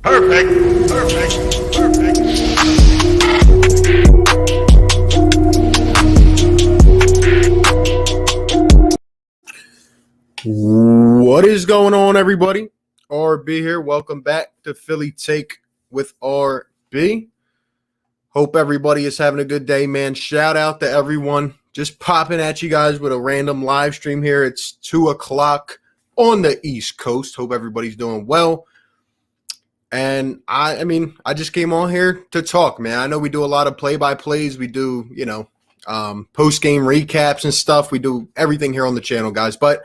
Perfect. Perfect. Perfect. What is going on, everybody? RB here. Welcome back to Philly Take with RB. Hope everybody is having a good day, man. Shout out to everyone. Just popping at you guys with a random live stream here. It's 2 o'clock on the East Coast. Hope everybody's doing well. And I just came on here to talk, man. I know we do a lot of play-by-plays. We do, post-game recaps and stuff. We do everything here on the channel, guys. But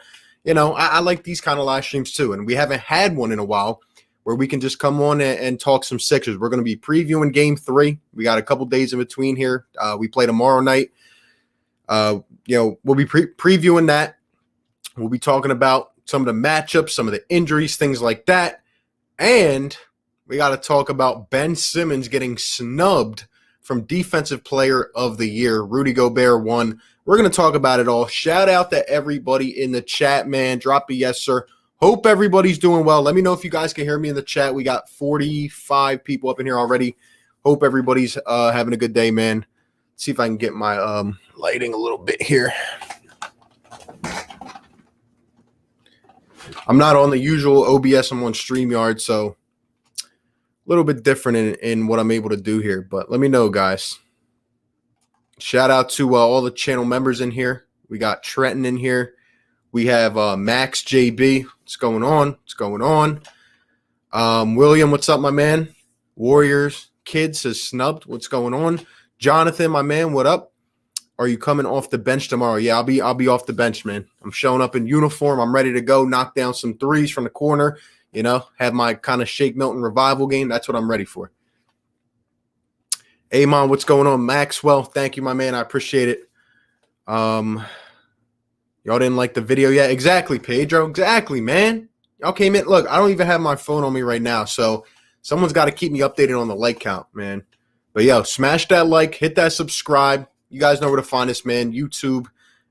I like these kind of live streams too, and we haven't had one in a while where we can just come on and talk some Sixers. We're going to be previewing Game 3. We got a couple days in between here. We play tomorrow night. We'll be previewing that. We'll be talking about some of the matchups, some of the injuries, things like that. And we got to talk about Ben Simmons getting snubbed from Defensive Player of the Year. Rudy Gobert won. We're going to talk about it all. Shout out to everybody in the chat, man. Drop a yes, sir. Hope everybody's doing well. Let me know if you guys can hear me in the chat. We got 45 people up in here already. Hope everybody's having a good day, man. Let's see if I can get my lighting a little bit here. I'm not on the usual OBS. I'm on StreamYard, so a little bit different in what I'm able to do here. But let me know, guys. Shout out to all the channel members in here. We got Trenton in here. We have Max JB. What's going on? What's going on? William, what's up, my man? Warriors Kid says snubbed. What's going on? Jonathan, my man, what up? Are you coming off the bench tomorrow? Yeah, I'll be off the bench, man. I'm showing up in uniform. I'm ready to go, knock down some threes from the corner. Have my kind of Shake Milton revival game. That's what I'm ready for. Amon, what's going on? Maxwell, thank you, my man. I appreciate it. Y'all didn't like the video yet? Exactly, Pedro. Exactly, man. Y'all came in. Look, I don't even have my phone on me right now, so someone's got to keep me updated on the like count, man. But, yo, smash that like, hit that subscribe. You guys know where to find us, man. YouTube,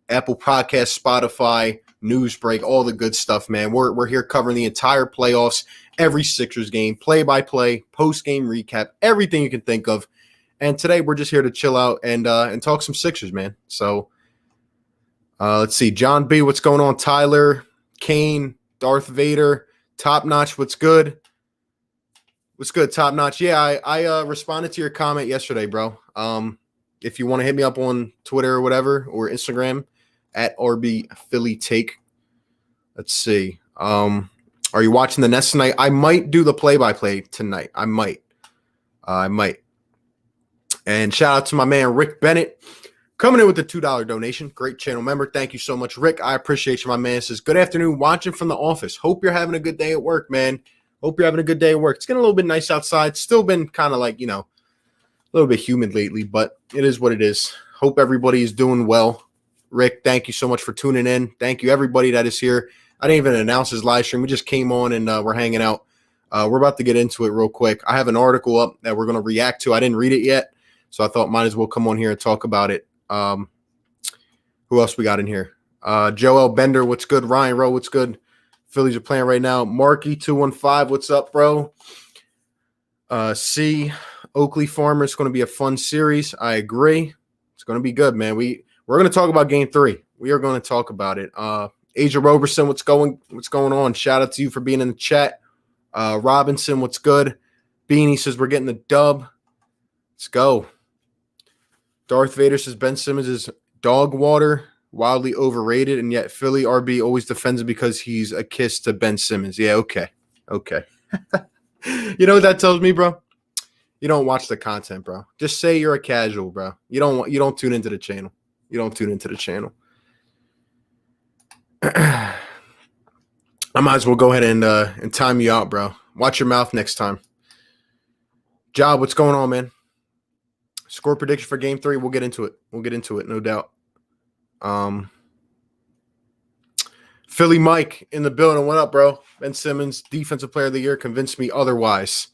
Apple Podcasts, Spotify, Newsbreak, all the good stuff, man. We're here covering the entire playoffs, every Sixers game, play-by-play, post-game recap, everything you can think of. And today we're just here to chill out and talk some Sixers, man. So let's see. John B, what's going on? Tyler, Kane, Darth Vader, Top Notch, what's good? What's good, Top Notch? Yeah, I responded to your comment yesterday, bro. If you want to hit me up on Twitter or whatever, or Instagram, at RB Philly Take. Let's see. Are you watching the Nets tonight? I might do the play-by-play tonight. I might. And shout out to my man, Rick Bennett, coming in with the $2 donation. Great channel member. Thank you so much, Rick. I appreciate you, my man. Says, good afternoon, watching from the office. Hope you're having a good day at work, man. Hope you're having a good day at work. It's getting a little bit nice outside. Still been kind of like, a little bit humid lately, but it is what it is. Hope everybody is doing well. Rick, thank you so much for tuning in. Thank you, everybody that is here. I didn't even announce his live stream. We just came on and we're hanging out. We're about to get into it real quick. I have an article up that we're going to react to. I didn't read it yet, so I thought might as well come on here and talk about it. Who else we got in here? Joel Bender, what's good? Ryan Rowe, what's good? Phillies are playing right now. Marky215, what's up, bro? C. Oakley Farmer, it's going to be a fun series. I agree. It's going to be good, man. We're going to talk about Game 3. We are going to talk about it. Asia Roberson, what's going on? Shout out to you for being in the chat. Robinson, what's good? Beanie says we're getting the dub. Let's go. Darth Vader says Ben Simmons is dog water, wildly overrated, and yet Philly RB always defends him because he's a kiss to Ben Simmons. Yeah, okay. You know what that tells me, bro? You don't watch the content, bro. Just say you're a casual, bro. You don't tune into the channel. I might as well go ahead and time you out, bro. Watch your mouth next time. Job, what's going on, man? Score prediction for Game 3. We'll get into it. No doubt. Philly Mike in the building. What up, bro? Ben Simmons, Defensive Player of the Year, convinced me otherwise.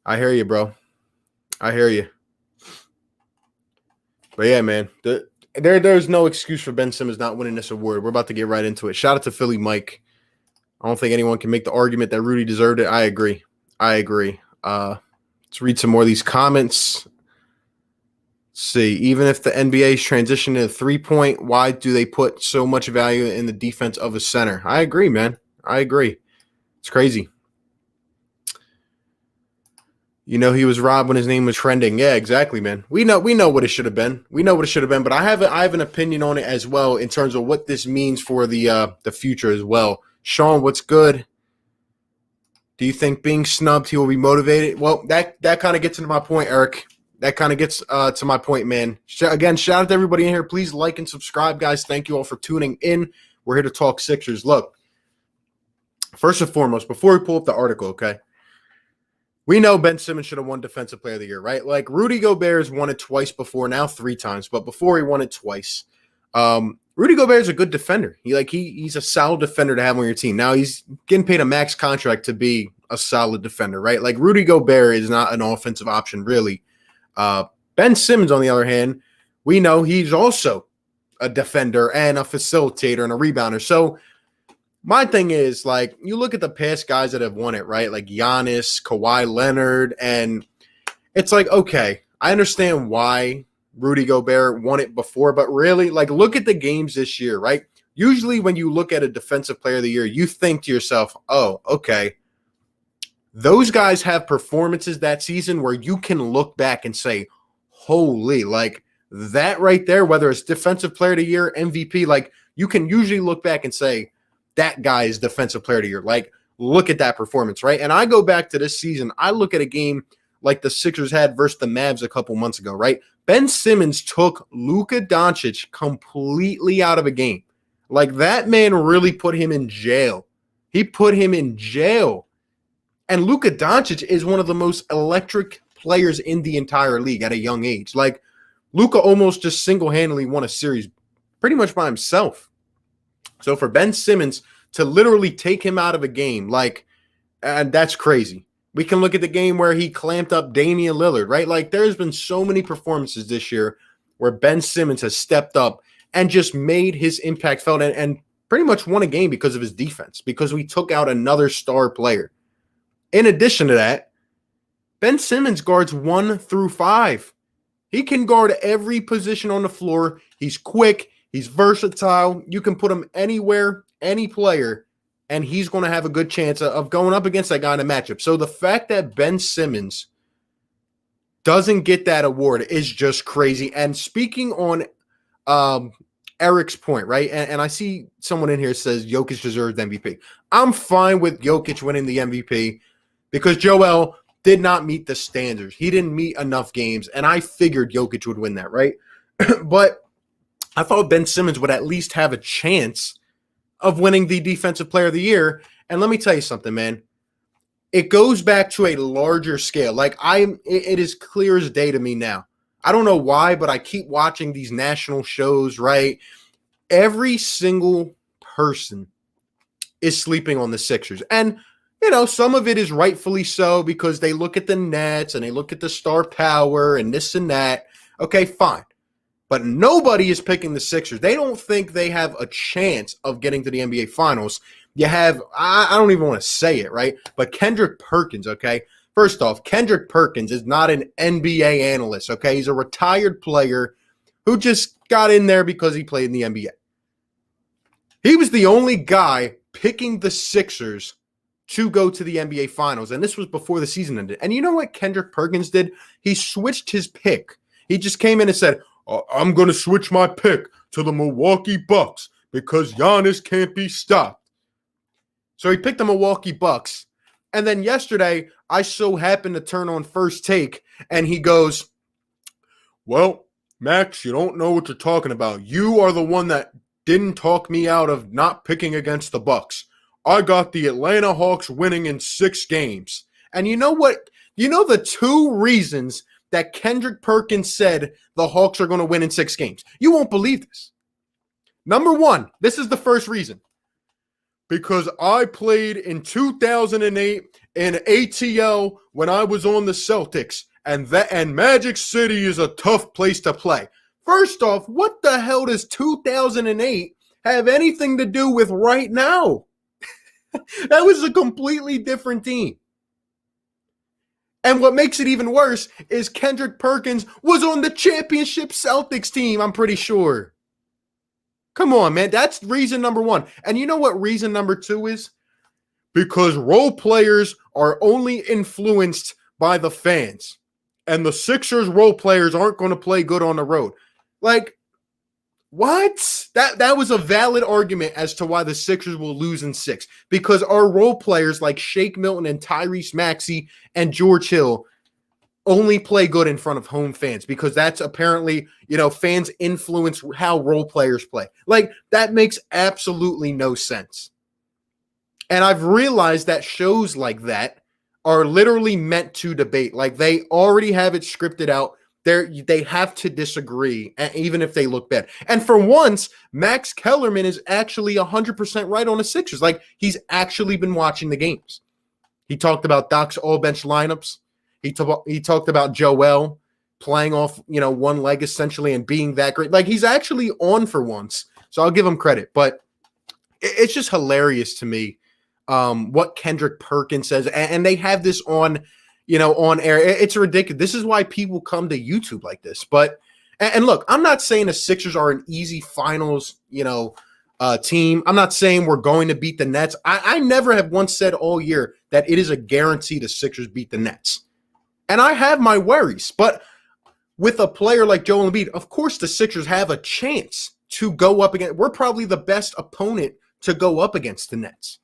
I hear you, bro. I hear you. But yeah, man, there's no excuse for Ben Simmons not winning this award. We're about to get right into it. Shout out to Philly Mike. I don't think anyone can make the argument that Rudy deserved it. I agree. I agree. Let's read some more of these comments. Let's see, even if the NBA's transition to 3-point, why do they put so much value in the defense of a center? I agree, man. I agree. It's crazy. You know, he was robbed when his name was trending. Yeah, exactly, man. We know what it should have been. We know what it should have been, but I have an opinion on it as well in terms of what this means for the future as well. Sean, what's good? Do you think being snubbed, he will be motivated? Well, that kind of gets into my point, Eric. That kind of gets to my point, man. Again, shout out to everybody in here. Please like and subscribe, guys. Thank you all for tuning in. We're here to talk Sixers. Look, first and foremost, before we pull up the article, okay? We know Ben Simmons should have won Defensive Player of the Year, right? Like Rudy Gobert has won it twice before, now 3 times, but before he won it twice. Rudy Gobert is a good defender. He's a solid defender to have on your team. Now he's getting paid a max contract to be a solid defender, right? Like Rudy Gobert is not an offensive option, really. Ben Simmons, on the other hand, we know he's also a defender and a facilitator and a rebounder. So my thing is, like, you look at the past guys that have won it, right? Like Giannis, Kawhi Leonard, and it's like, okay, I understand why Rudy Gobert won it before, but really, like, look at the games this year, right? Usually when you look at a Defensive Player of the Year, you think to yourself, oh, okay, those guys have performances that season where you can look back and say, holy, like that right there, whether it's Defensive Player of the Year, MVP, like you can usually look back and say, that guy is Defensive Player of the Year. Like, look at that performance, right? And I go back to this season. I look at a game like the Sixers had versus the Mavs a couple months ago, right? Ben Simmons took Luka Doncic completely out of a game. Like, that man really put him in jail. He put him in jail. And Luka Doncic is one of the most electric players in the entire league at a young age. Like, Luka almost just single-handedly won a series pretty much by himself. So for Ben Simmons to literally take him out of a game, like, and that's crazy. We can look at the game where he clamped up Damian Lillard, right? Like, there's been so many performances this year where Ben Simmons has stepped up and just made his impact felt and pretty much won a game because of his defense, because we took out another star player. In addition to that, Ben Simmons guards 1 through 5. He can guard every position on the floor. He's quick. He's versatile. You can put him anywhere, any player, and he's going to have a good chance of going up against that guy in a matchup. So the fact that Ben Simmons doesn't get that award is just crazy. And speaking on Eric's point, right? And I see someone in here says Jokic deserved MVP. I'm fine with Jokic winning the MVP because Joel did not meet the standards. He didn't meet enough games, and I figured Jokic would win that, right? But I thought Ben Simmons would at least have a chance of winning the Defensive Player of the Year. And let me tell you something, man. It goes back to a larger scale. Like, it is clear as day to me now. I don't know why, but I keep watching these national shows, right? Every single person is sleeping on the Sixers. And, you know, some of it is rightfully so because they look at the Nets and they look at the star power and this and that. Okay, fine. But nobody is picking the Sixers. They don't think they have a chance of getting to the NBA Finals. You have, I don't even want to say it, right? But Kendrick Perkins, okay? First off, Kendrick Perkins is not an NBA analyst, okay? He's a retired player who just got in there because he played in the NBA. He was the only guy picking the Sixers to go to the NBA Finals, and this was before the season ended. And you know what Kendrick Perkins did? He switched his pick. He just came in and said, I'm going to switch my pick to the Milwaukee Bucks because Giannis can't be stopped. So he picked the Milwaukee Bucks. And then yesterday, I so happened to turn on First Take, and he goes, well, Max, you don't know what you're talking about. You are the one that didn't talk me out of not picking against the Bucks. I got the Atlanta Hawks winning in 6 games. And you know what? You know the 2 reasons that Kendrick Perkins said the Hawks are going to win in 6 games. You won't believe this. Number 1, this is the first reason. Because I played in 2008 in ATL when I was on the Celtics, and Magic City is a tough place to play. First off, what the hell does 2008 have anything to do with right now? That was a completely different team. And what makes it even worse is Kendrick Perkins was on the championship Celtics team, I'm pretty sure. Come on, man. That's reason number one. And you know what reason number two is? Because role players are only influenced by the fans. And the Sixers role players aren't going to play good on the road. Like, what? That was a valid argument as to why the Sixers will lose in 6. Because our role players like Shake Milton and Tyrese Maxey and George Hill only play good in front of home fans, because that's apparently, fans influence how role players play. Like, that makes absolutely no sense. And I've realized that shows like that are literally meant to debate. Like, they already have it scripted out. They have to disagree, even if they look bad. And for once, Max Kellerman is actually 100% right on the Sixers. Like, he's actually been watching the games. He talked about Doc's all-bench lineups. He talked about Joel playing off, one leg essentially and being that great. Like, he's actually on for once. So I'll give him credit. But it's just hilarious to me what Kendrick Perkins says. And they have this on air. It's ridiculous. This is why people come to YouTube like this. But, and look, I'm not saying the Sixers are an easy finals, team. I'm not saying we're going to beat the Nets. I never have once said all year that it is a guarantee the Sixers beat the Nets. And I have my worries. But with a player like Joel Embiid, of course the Sixers have a chance to go up against. We're probably the best opponent to go up against the Nets.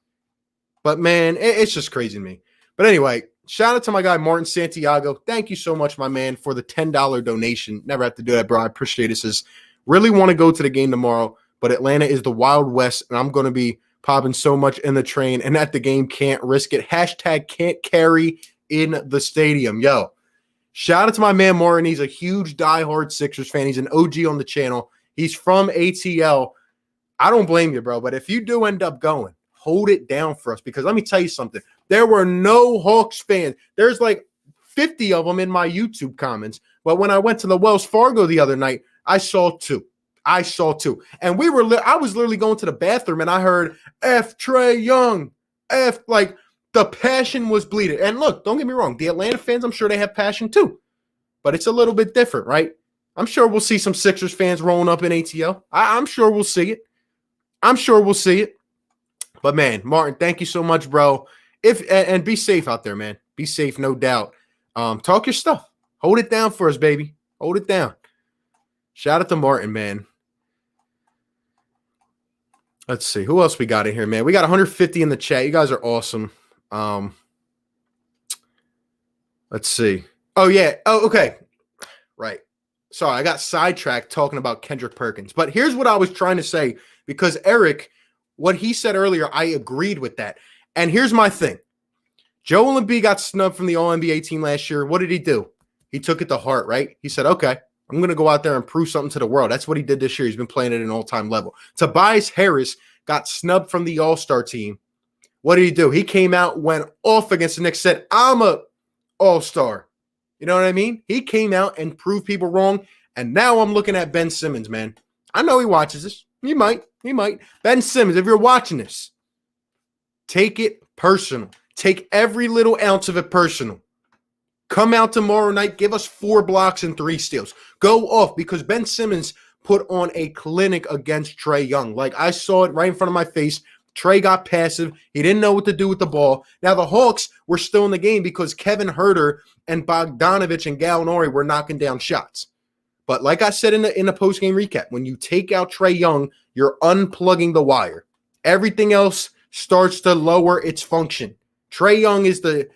But, man, it's just crazy to me. But anyway, shout out to my guy, Martin Santiago. Thank you so much, my man, for the $10 donation. Never have to do that, bro. I appreciate it. Says, really want to go to the game tomorrow, but Atlanta is the Wild West, and I'm going to be popping so much in the train and at the game. Can't risk it. Hashtag can't carry in the stadium. Yo, shout out to my man, Martin. He's a huge diehard Sixers fan. He's an OG on the channel. He's from ATL. I don't blame you, bro, but if you do end up going, hold it down for us, because let me tell you something. There were no Hawks fans. There's like 50 of them in my YouTube comments. But when I went to the Wells Fargo the other night, I saw two. And I was literally going to the bathroom and I heard F Trae Young. F, like, the passion was bleeding. And look, don't get me wrong. The Atlanta fans, I'm sure they have passion too. But it's a little bit different, right? I'm sure we'll see some Sixers fans rolling up in ATL. I'm sure we'll see it. But, man, Martin, thank you so much, bro. And be safe out there, man. Be safe, no doubt. Talk your stuff. Hold it down for us, baby. Hold it down. Shout out to Martin, man. Let's see. Who else we got in here, man? We got 150 in the chat. You guys are awesome. Let's see. Oh, yeah. Oh, okay. Right. Sorry, I got sidetracked talking about Kendrick Perkins. But here's what I was trying to say, because Eric, what he said earlier, I agreed with that. And here's my thing. Joel Embiid got snubbed from the All-NBA team last year. What did he do? He took it to heart, right? He said, okay, I'm going to go out there and prove something to the world. That's what he did this year. He's been playing at an all-time level. Tobias Harris got snubbed from the All-Star team. What did he do? He came out, went off against the Knicks, said, I'm a All-Star. You know what I mean? He came out and proved people wrong. And now I'm looking at Ben Simmons, man. I know he watches this. He might. Ben Simmons, if you're watching this, take it personal. Take every little ounce of it personal. Come out tomorrow night. Give us 4 blocks and 3 steals. Go off, because Ben Simmons put on a clinic against Trae Young. Like, I saw it right in front of my face. Trae got passive. He didn't know what to do with the ball. Now, the Hawks were still in the game because Kevin Huerter and Bogdanovich and Gallinari were knocking down shots. But like I said in the post-game recap, when you take out Trae Young, you're unplugging the wire. Everything else starts to lower its function. Trae Young is the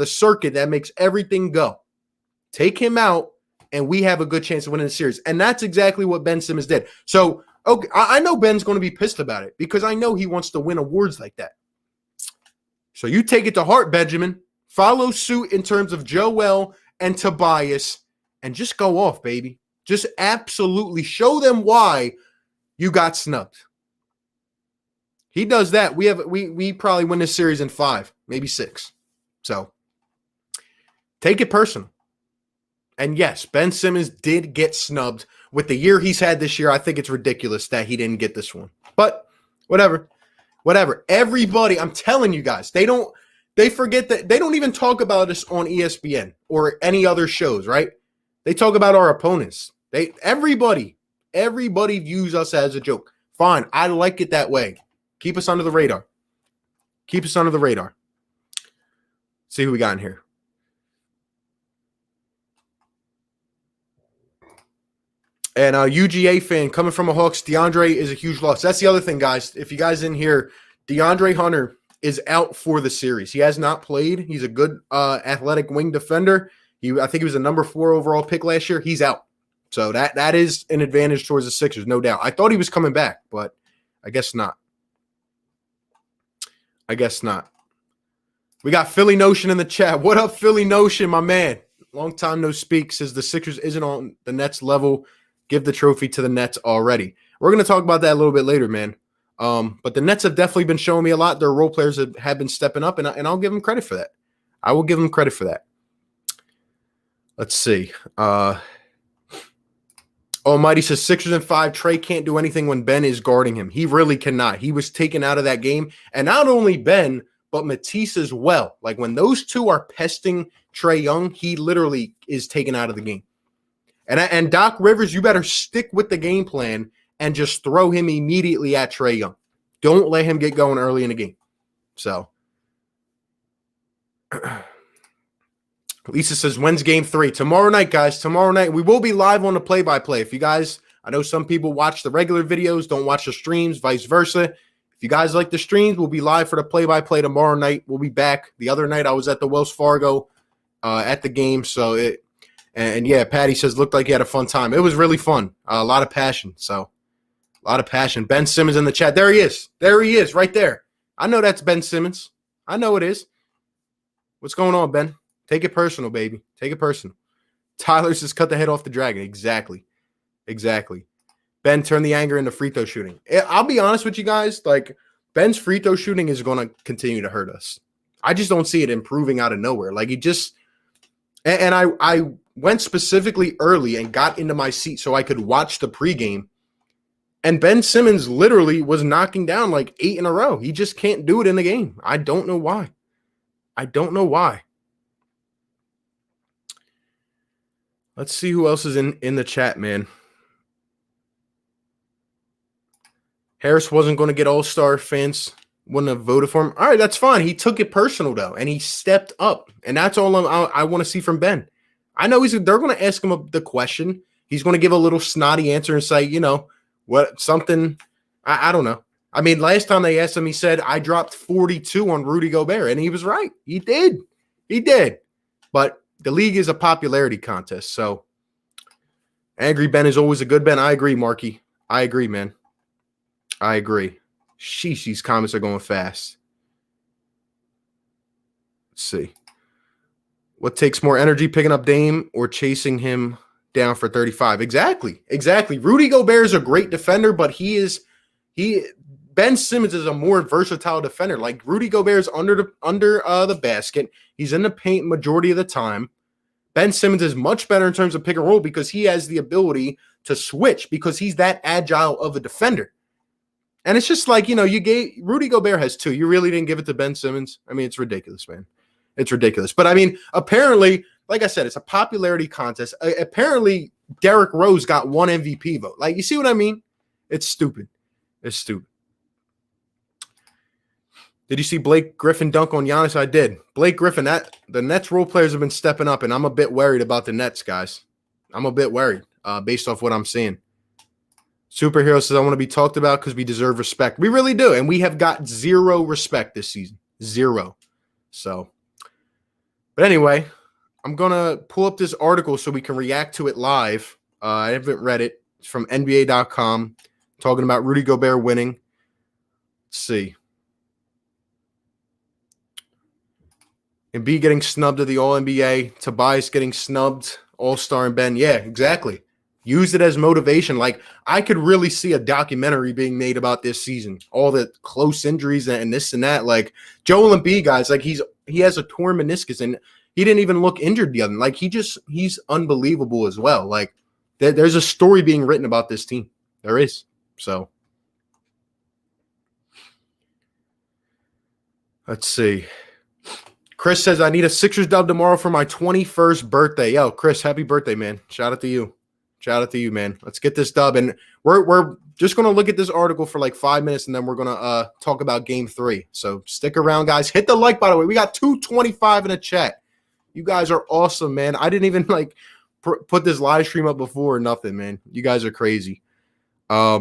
circuit that makes everything go. Take him out, and we have a good chance of winning the series. And that's exactly what Ben Simmons did. So, okay, I know Ben's going to be pissed about it, because I know he wants to win awards like that. So you take it to heart, Benjamin. Follow suit in terms of Joel and Tobias, and just go off, baby. Just absolutely show them why you got snubbed. He does that. We probably win this series in 5, maybe 6. So take it personal. And yes, Ben Simmons did get snubbed. With the year he's had this year, I think it's ridiculous that he didn't get this one. But whatever. Everybody, I'm telling you guys, they don't they forget that they don't even talk about us on ESPN or any other shows, right? They talk about our opponents. Everybody views us as a joke. Fine, I like it that way. Keep us under the radar. Keep us under the radar. See who we got in here. And UGA fan coming from a Hawks, DeAndre is a huge loss. That's the other thing, guys. If you guys didn't hear, DeAndre Hunter is out for the series. He has not played. He's a good athletic wing defender. I think he was a number 4 overall pick last year. He's out. So that is an advantage towards the Sixers, no doubt. I thought he was coming back, but I guess not. We got Philly Notion in the chat. What up, Philly Notion, my man? Long time no speak. Says the Sixers isn't on the Nets level. Give the trophy to the Nets already. We're going to talk about that a little bit later, man. But the Nets have definitely been showing me a lot. Their role players have been stepping up, and I'll give them credit for that. I will give them credit for that. Let's see. Almighty says 6 and 5. Trey can't do anything when Ben is guarding him. He really cannot. He was taken out of that game. And not only Ben, but Matisse as well. Like when those two are pesting Trey Young, he literally is taken out of the game. And Doc Rivers, you better stick with the game plan and just throw him immediately at Trey Young. Don't let him get going early in the game. So Lisa says, when's game 3? Tomorrow night, guys. Tomorrow night. We will be live on the play-by-play. If you guys, I know some people watch the regular videos, don't watch the streams, vice versa. If you guys like the streams, we'll be live for the play-by-play tomorrow night. We'll be back. The other night I was at the Wells Fargo at the game. So yeah, Patty says, looked like he had a fun time. It was really fun. A lot of passion. So a lot of passion. Ben Simmons in the chat. There he is. There he is right there. I know that's Ben Simmons. I know it is. What's going on, Ben? Take it personal, baby. Take it personal. Tyler says, cut the head off the dragon. Exactly. Ben, turn the anger into free throw shooting. I'll be honest with you guys. Like, Ben's free throw shooting is going to continue to hurt us. I just don't see it improving out of nowhere. Like, he just – and I went specifically early and got into my seat so I could watch the pregame. And Ben Simmons literally was knocking down like 8 in a row. He just can't do it in the game. I don't know why. Let's see who else is in the chat, man. Harris wasn't going to get all-star. Fans wouldn't have voted for him. All right, that's fine. He took it personal, though, and he stepped up. And that's all I want to see from Ben. I know they're going to ask him the question. He's going to give a little snotty answer and say, something. I don't know. I mean, last time they asked him, he said, I dropped 42 on Rudy Gobert, and he was right. He did. But the league is a popularity contest, so angry Ben is always a good Ben. I agree, Marky. I agree, man. I agree. Sheesh, these comments are going fast. Let's see. What takes more energy, picking up Dame or chasing him down for 35? Exactly. Rudy Gobert is a great defender, but Ben Simmons is a more versatile defender. Like Rudy Gobert is under the basket. He's in the paint majority of the time. Ben Simmons is much better in terms of pick and roll because he has the ability to switch because he's that agile of a defender. And it's just like, you gave Rudy Gobert has 2. You really didn't give it to Ben Simmons. I mean, it's ridiculous, man. It's ridiculous. But I mean, apparently, like I said, it's a popularity contest. Apparently, Derrick Rose got 1 MVP vote. Like, you see what I mean? It's stupid. Did you see Blake Griffin dunk on Giannis? I did. Blake Griffin, the Nets role players have been stepping up, and I'm a bit worried about the Nets, guys. I'm a bit worried based off what I'm seeing. Superhero says, I want to be talked about because we deserve respect. We really do, and we have got 0 respect this season. 0. So, but anyway, I'm going to pull up this article so we can react to it live. I haven't read it. It's from NBA.com talking about Rudy Gobert winning. Let's see. Embiid getting snubbed to the All-NBA. Tobias getting snubbed. All-Star and Ben. Yeah, exactly. Use it as motivation. Like, I could really see a documentary being made about this season. All the close injuries and this and that. Like, Joel Embiid, guys, like he has a torn meniscus and he didn't even look injured the other. Like, he's unbelievable as well. Like, there's a story being written about this team. There is. So, let's see. Chris says, I need a Sixers dub tomorrow for my 21st birthday. Yo, Chris, happy birthday, man. Shout out to you. Shout out to you, man. Let's get this dub. And we're just going to look at this article for like 5 minutes, and then we're going to talk about game 3. So stick around, guys. Hit the like, by the way. We got 225 in the chat. You guys are awesome, man. I didn't even like put this live stream up before or nothing, man. You guys are crazy. Tell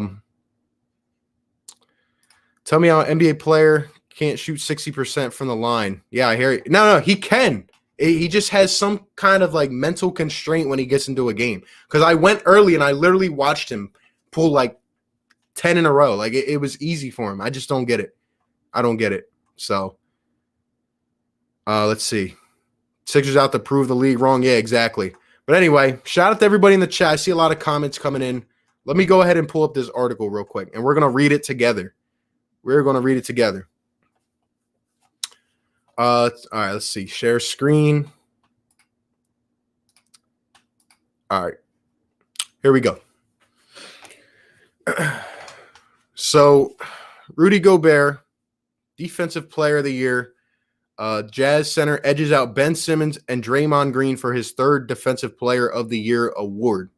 me how an NBA player can't shoot 60% from the line. Yeah, I hear it. No, he can. He just has some kind of like mental constraint when he gets into a game. Because I went early and I literally watched him pull like 10 in a row. Like it was easy for him. I just don't get it. I don't get it. So let's see. Sixers out to prove the league wrong. Yeah, exactly. But anyway, shout out to everybody in the chat. I see a lot of comments coming in. Let me go ahead and pull up this article real quick, and we're going to read it together. We're going to read it together. All right, let's see. Share screen. All right. Here we go. So, Rudy Gobert, Defensive Player of the Year. Jazz center edges out Ben Simmons and Draymond Green for his 3rd Defensive Player of the Year award.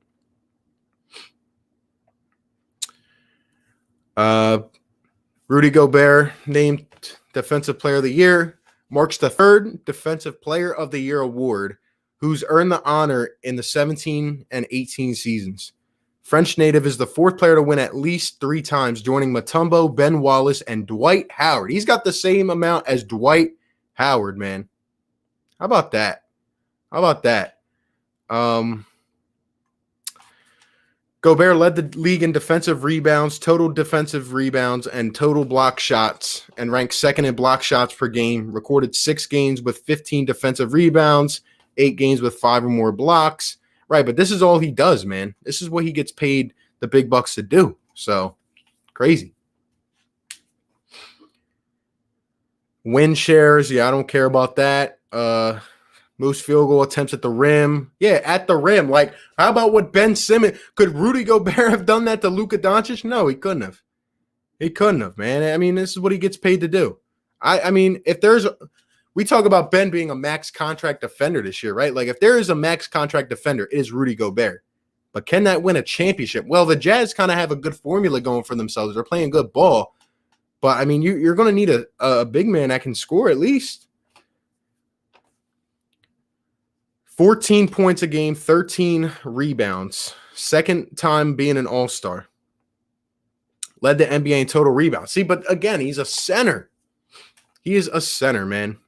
Rudy Gobert named Defensive Player of the Year, marks the 3rd Defensive Player of the Year award, who's earned the honor in the 17 and 18 seasons. French native is the 4th player to win at least 3 times, joining Mutombo, Ben Wallace, and Dwight Howard. He's got the same amount as Dwight Howard, man. How about that? Gobert led the league in defensive rebounds, total defensive rebounds, and total block shots, and ranked 2nd in block shots per game. Recorded 6 games with 15 defensive rebounds, 8 games with 5 or more blocks. Right, but this is all he does, man. This is what he gets paid the big bucks to do. So, crazy. Win shares, yeah, I don't care about that. Most field goal attempts at the rim. Yeah, at the rim. Like, how about what Ben Simmons? Could Rudy Gobert have done that to Luka Doncic? No, he couldn't have. He couldn't have, man. I mean, this is what he gets paid to do. I mean, if there's we talk about Ben being a max contract defender this year, right? Like, if there is a max contract defender, it is Rudy Gobert. But can that win a championship? Well, the Jazz kind of have a good formula going for themselves. They're playing good ball. But, I mean, you're going to need a big man that can score at least. 14 points a game, 13 rebounds. 2nd time being an all-star. Led the NBA in total rebounds. See, but again, he's a center. He is a center, man.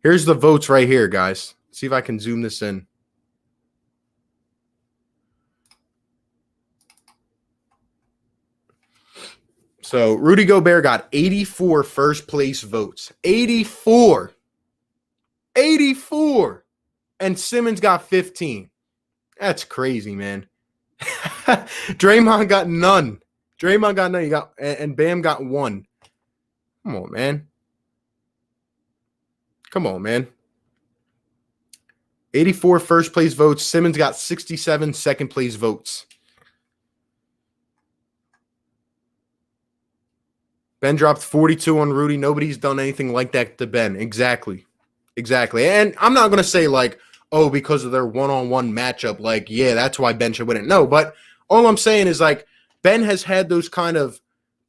Here's the votes right here, guys. See if I can zoom this in. So, Rudy Gobert got 84 first-place votes. 84. 84. And Simmons got 15. That's crazy, man. Draymond got none. And Bam got 1. Come on, man. 84 first-place votes. Simmons got 67 second-place votes. Ben dropped 42 on Rudy. Nobody's done anything like that to Ben. Exactly. And I'm not going to say like, oh, because of their one-on-one matchup, like, yeah, that's why Ben should win it. No, but all I'm saying is like Ben has had those kind of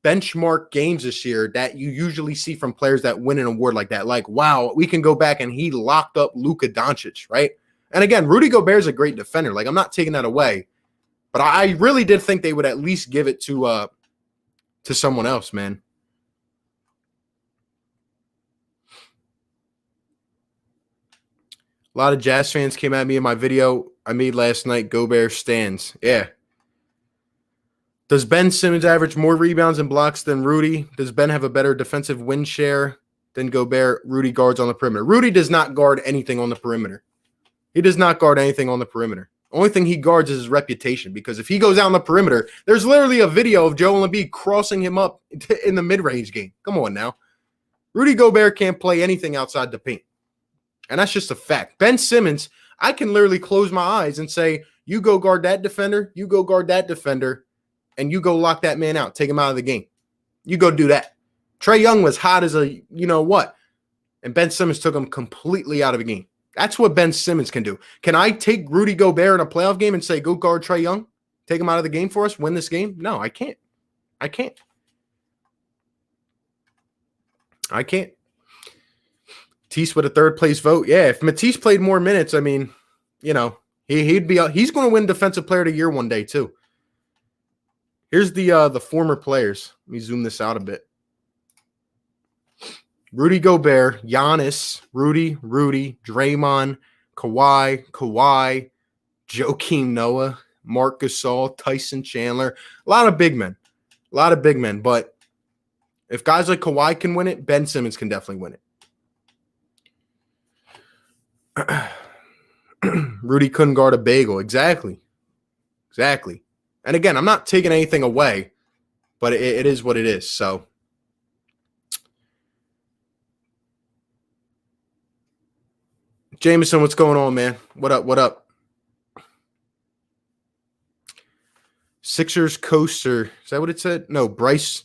benchmark games this year that you usually see from players that win an award like that. Like, wow, we can go back and he locked up Luka Doncic, right? And again, Rudy Gobert is a great defender. Like, I'm not taking that away. But I really did think they would at least give it to someone else, man. A lot of Jazz fans came at me in my video I made last night. Gobert stands. Yeah. Does Ben Simmons average more rebounds and blocks than Rudy? Does Ben have a better defensive win share than Gobert? Rudy guards on the perimeter. Rudy does not guard anything on the perimeter. He does not guard anything on the perimeter. Only thing he guards is his reputation, because if he goes out on the perimeter, there's literally a video of Joel Embiid crossing him up in the mid-range game. Come on now. Rudy Gobert can't play anything outside the paint. And that's just a fact. Ben Simmons, I can literally close my eyes and say, you go guard that defender, you go guard that defender, and you go lock that man out. Take him out of the game. You go do that. Trae Young was hot as a, you know what? and Ben Simmons took him completely out of the game. That's what Ben Simmons can do. Can I take Rudy Gobert in a playoff game and say, go guard Trae Young? Take him out of the game for us? Win this game? No, I can't. I can't. Matisse with a third place vote. Yeah, if Matisse played more minutes, I mean, he's going to win Defensive Player of the Year one day too. Here's the former players. Let me zoom this out a bit. Rudy Gobert, Giannis, Rudy, Draymond, Kawhi, Joakim Noah, Marc Gasol, Tyson Chandler. A lot of big men. But if guys like Kawhi can win it, Ben Simmons can definitely win it. Rudy couldn't guard a bagel. Exactly. And again, I'm not taking anything away, but it is what it is. So, Jameson, what's going on, man? What up? Sixers Coaster. Is that what it said? No, Bryce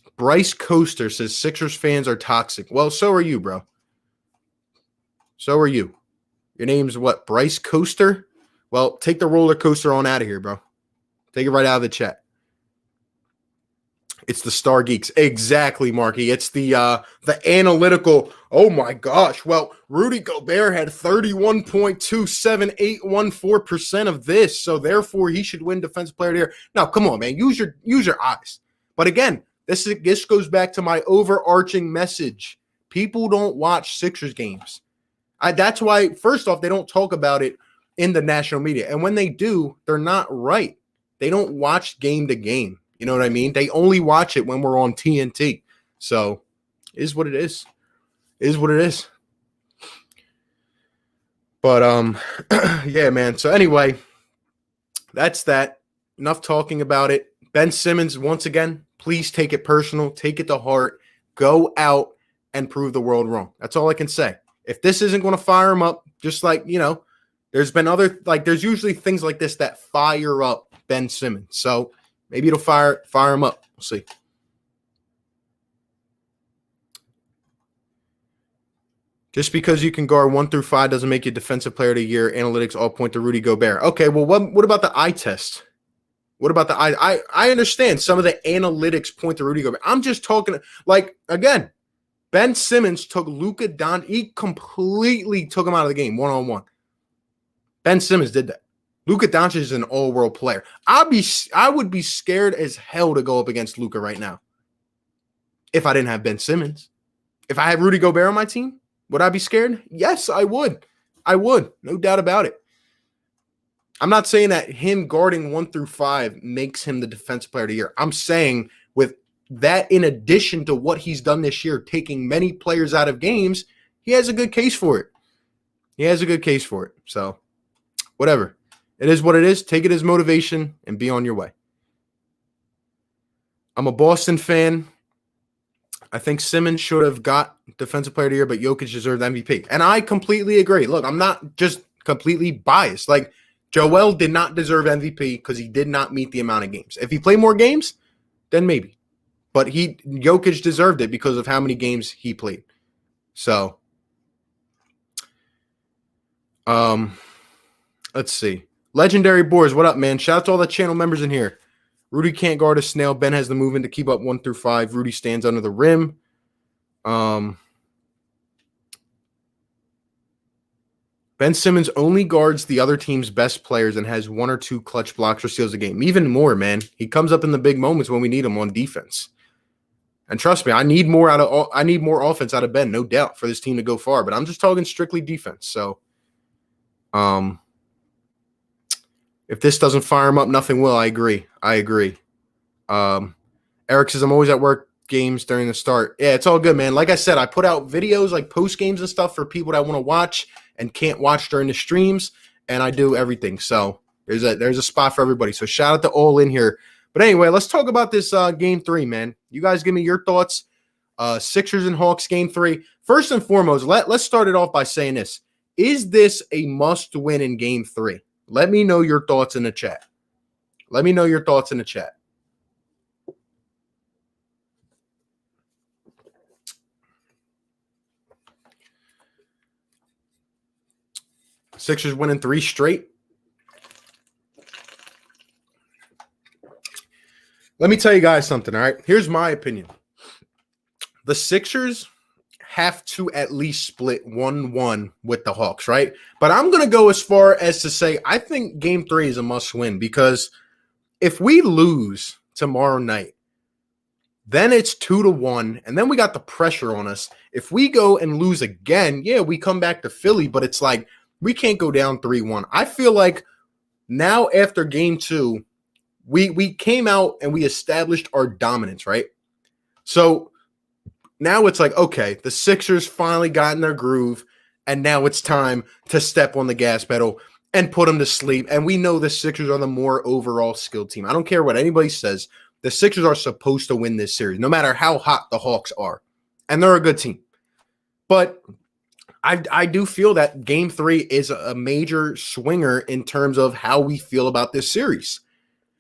Coaster says Sixers fans are toxic. Well, so are you, bro. So are you. Your name's what? Bryce Coaster? Well, take the roller coaster on out of here, bro. Take it right out of the chat. It's the Star Geeks. Exactly, Marky. It's the analytical. Oh, my gosh. Well, Rudy Gobert had 31.27814% of this, so therefore he should win Defensive Player of the Year. Now, come on, man. Use your eyes. But again, this goes back to my overarching message. People don't watch Sixers games. That's why, first off, they don't talk about it in the national media. And when they do, they're not right. They don't watch game to game. You know what I mean? They only watch it when we're on TNT. So, is what it is. But, yeah, man. So, anyway, that's that. Enough talking about it. Ben Simmons, once again, please take it personal. Take it to heart. Go out and prove the world wrong. That's all I can say. If this isn't going to fire him up, just like, there's been there's usually things like this that fire up Ben Simmons. So, maybe it'll fire him up. We'll see. Just because you can guard 1 through 5 doesn't make you Defensive Player of the Year. Analytics all point to Rudy Gobert. Okay, well, what about the eye test? What about the eye? I understand some of the analytics point to Rudy Gobert. I'm just talking, again, Ben Simmons took Luka Doncic. He completely took him out of the game one-on-one. Ben Simmons did that. Luka Doncic is an all-world player. I would be scared as hell to go up against Luka right now if I didn't have Ben Simmons. If I had Rudy Gobert on my team, would I be scared? Yes, I would. No doubt about it. I'm not saying that him guarding 1 through 5 makes him the Defensive Player of the Year. I'm saying with that, in addition to what he's done this year, taking many players out of games, he has a good case for it. So, whatever. It is what it is. Take it as motivation and be on your way. I'm a Boston fan. I think Simmons should have got Defensive Player of the Year, but Jokic deserved MVP. And I completely agree. Look, I'm not just completely biased. Joel did not deserve MVP because he did not meet the amount of games. If he played more games, then maybe. But Jokic deserved it because of how many games he played. So, let's see. Legendary Boars, what up, man? Shout out to all the channel members in here. Rudy can't guard a snail. Ben has the movement to keep up 1 through 5. Rudy stands under the rim. Ben Simmons only guards the other team's best players and has 1 or 2 clutch blocks or steals a game. Even more, man. He comes up in the big moments when we need him on defense. And trust me, I need more offense out of Ben, no doubt, for this team to go far. But I'm just talking strictly defense. So, if this doesn't fire him up, nothing will. I agree. Eric says, I'm always at work games during the start. Yeah, it's all good, man. Like I said, I put out videos like post games and stuff for people that want to watch and can't watch during the streams, and I do everything. So there's a spot for everybody. So shout out to all in here. But anyway, let's talk about this game 3, man. You guys give me your thoughts. Sixers and Hawks game 3. First and foremost, let's start it off by saying this. Is this a must win in game 3? Let me know your thoughts in the chat. Sixers winning 3 straight. Let me tell you guys something, all right? Here's my opinion. The Sixers have to at least split 1-1 with the Hawks, right? But I'm going to go as far as to say I think Game 3 is a must-win because if we lose tomorrow night, then it's 2-1, and then we got the pressure on us. If we go and lose again, yeah, we come back to Philly, but it's like we can't go down 3-1. I feel like now after Game 2, we came out and we established our dominance, right? So now it's like, okay, the Sixers finally got in their groove, and now it's time to step on the gas pedal and put them to sleep. And we know the Sixers are the more overall skilled team. I don't care what anybody says. The Sixers are supposed to win this series, no matter how hot the Hawks are. And they're a good team. But I do feel that Game 3 is a major swinger in terms of how we feel about this series.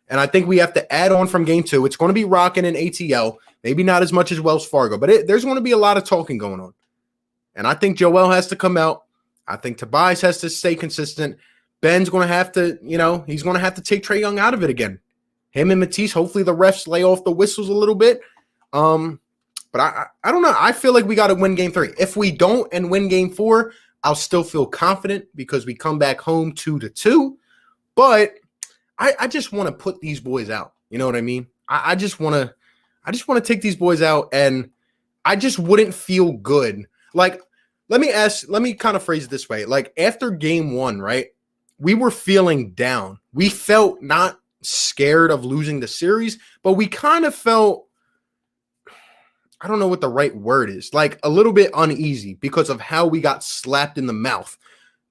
And I think we have to add on from Game 2. It's going to be rocking in ATL. Maybe not as much as Wells Fargo, but there's going to be a lot of talking going on. And I think Joel has to come out. I think Tobias has to stay consistent. Ben's going to have to, he's going to have to take Trae Young out of it again. Him and Matisse, hopefully the refs lay off the whistles a little bit. But I don't know. I feel like we got to win Game 3. If we don't and win Game 4, I'll still feel confident because we come back home 2-2. But I just want to put these boys out. You know what I mean? I just want to take these boys out, and I just wouldn't feel good. Like, let me kind of phrase it this way. Like, after Game 1, right, we were feeling down. We felt not scared of losing the series, but we kind of felt, I don't know what the right word is, like a little bit uneasy because of how we got slapped in the mouth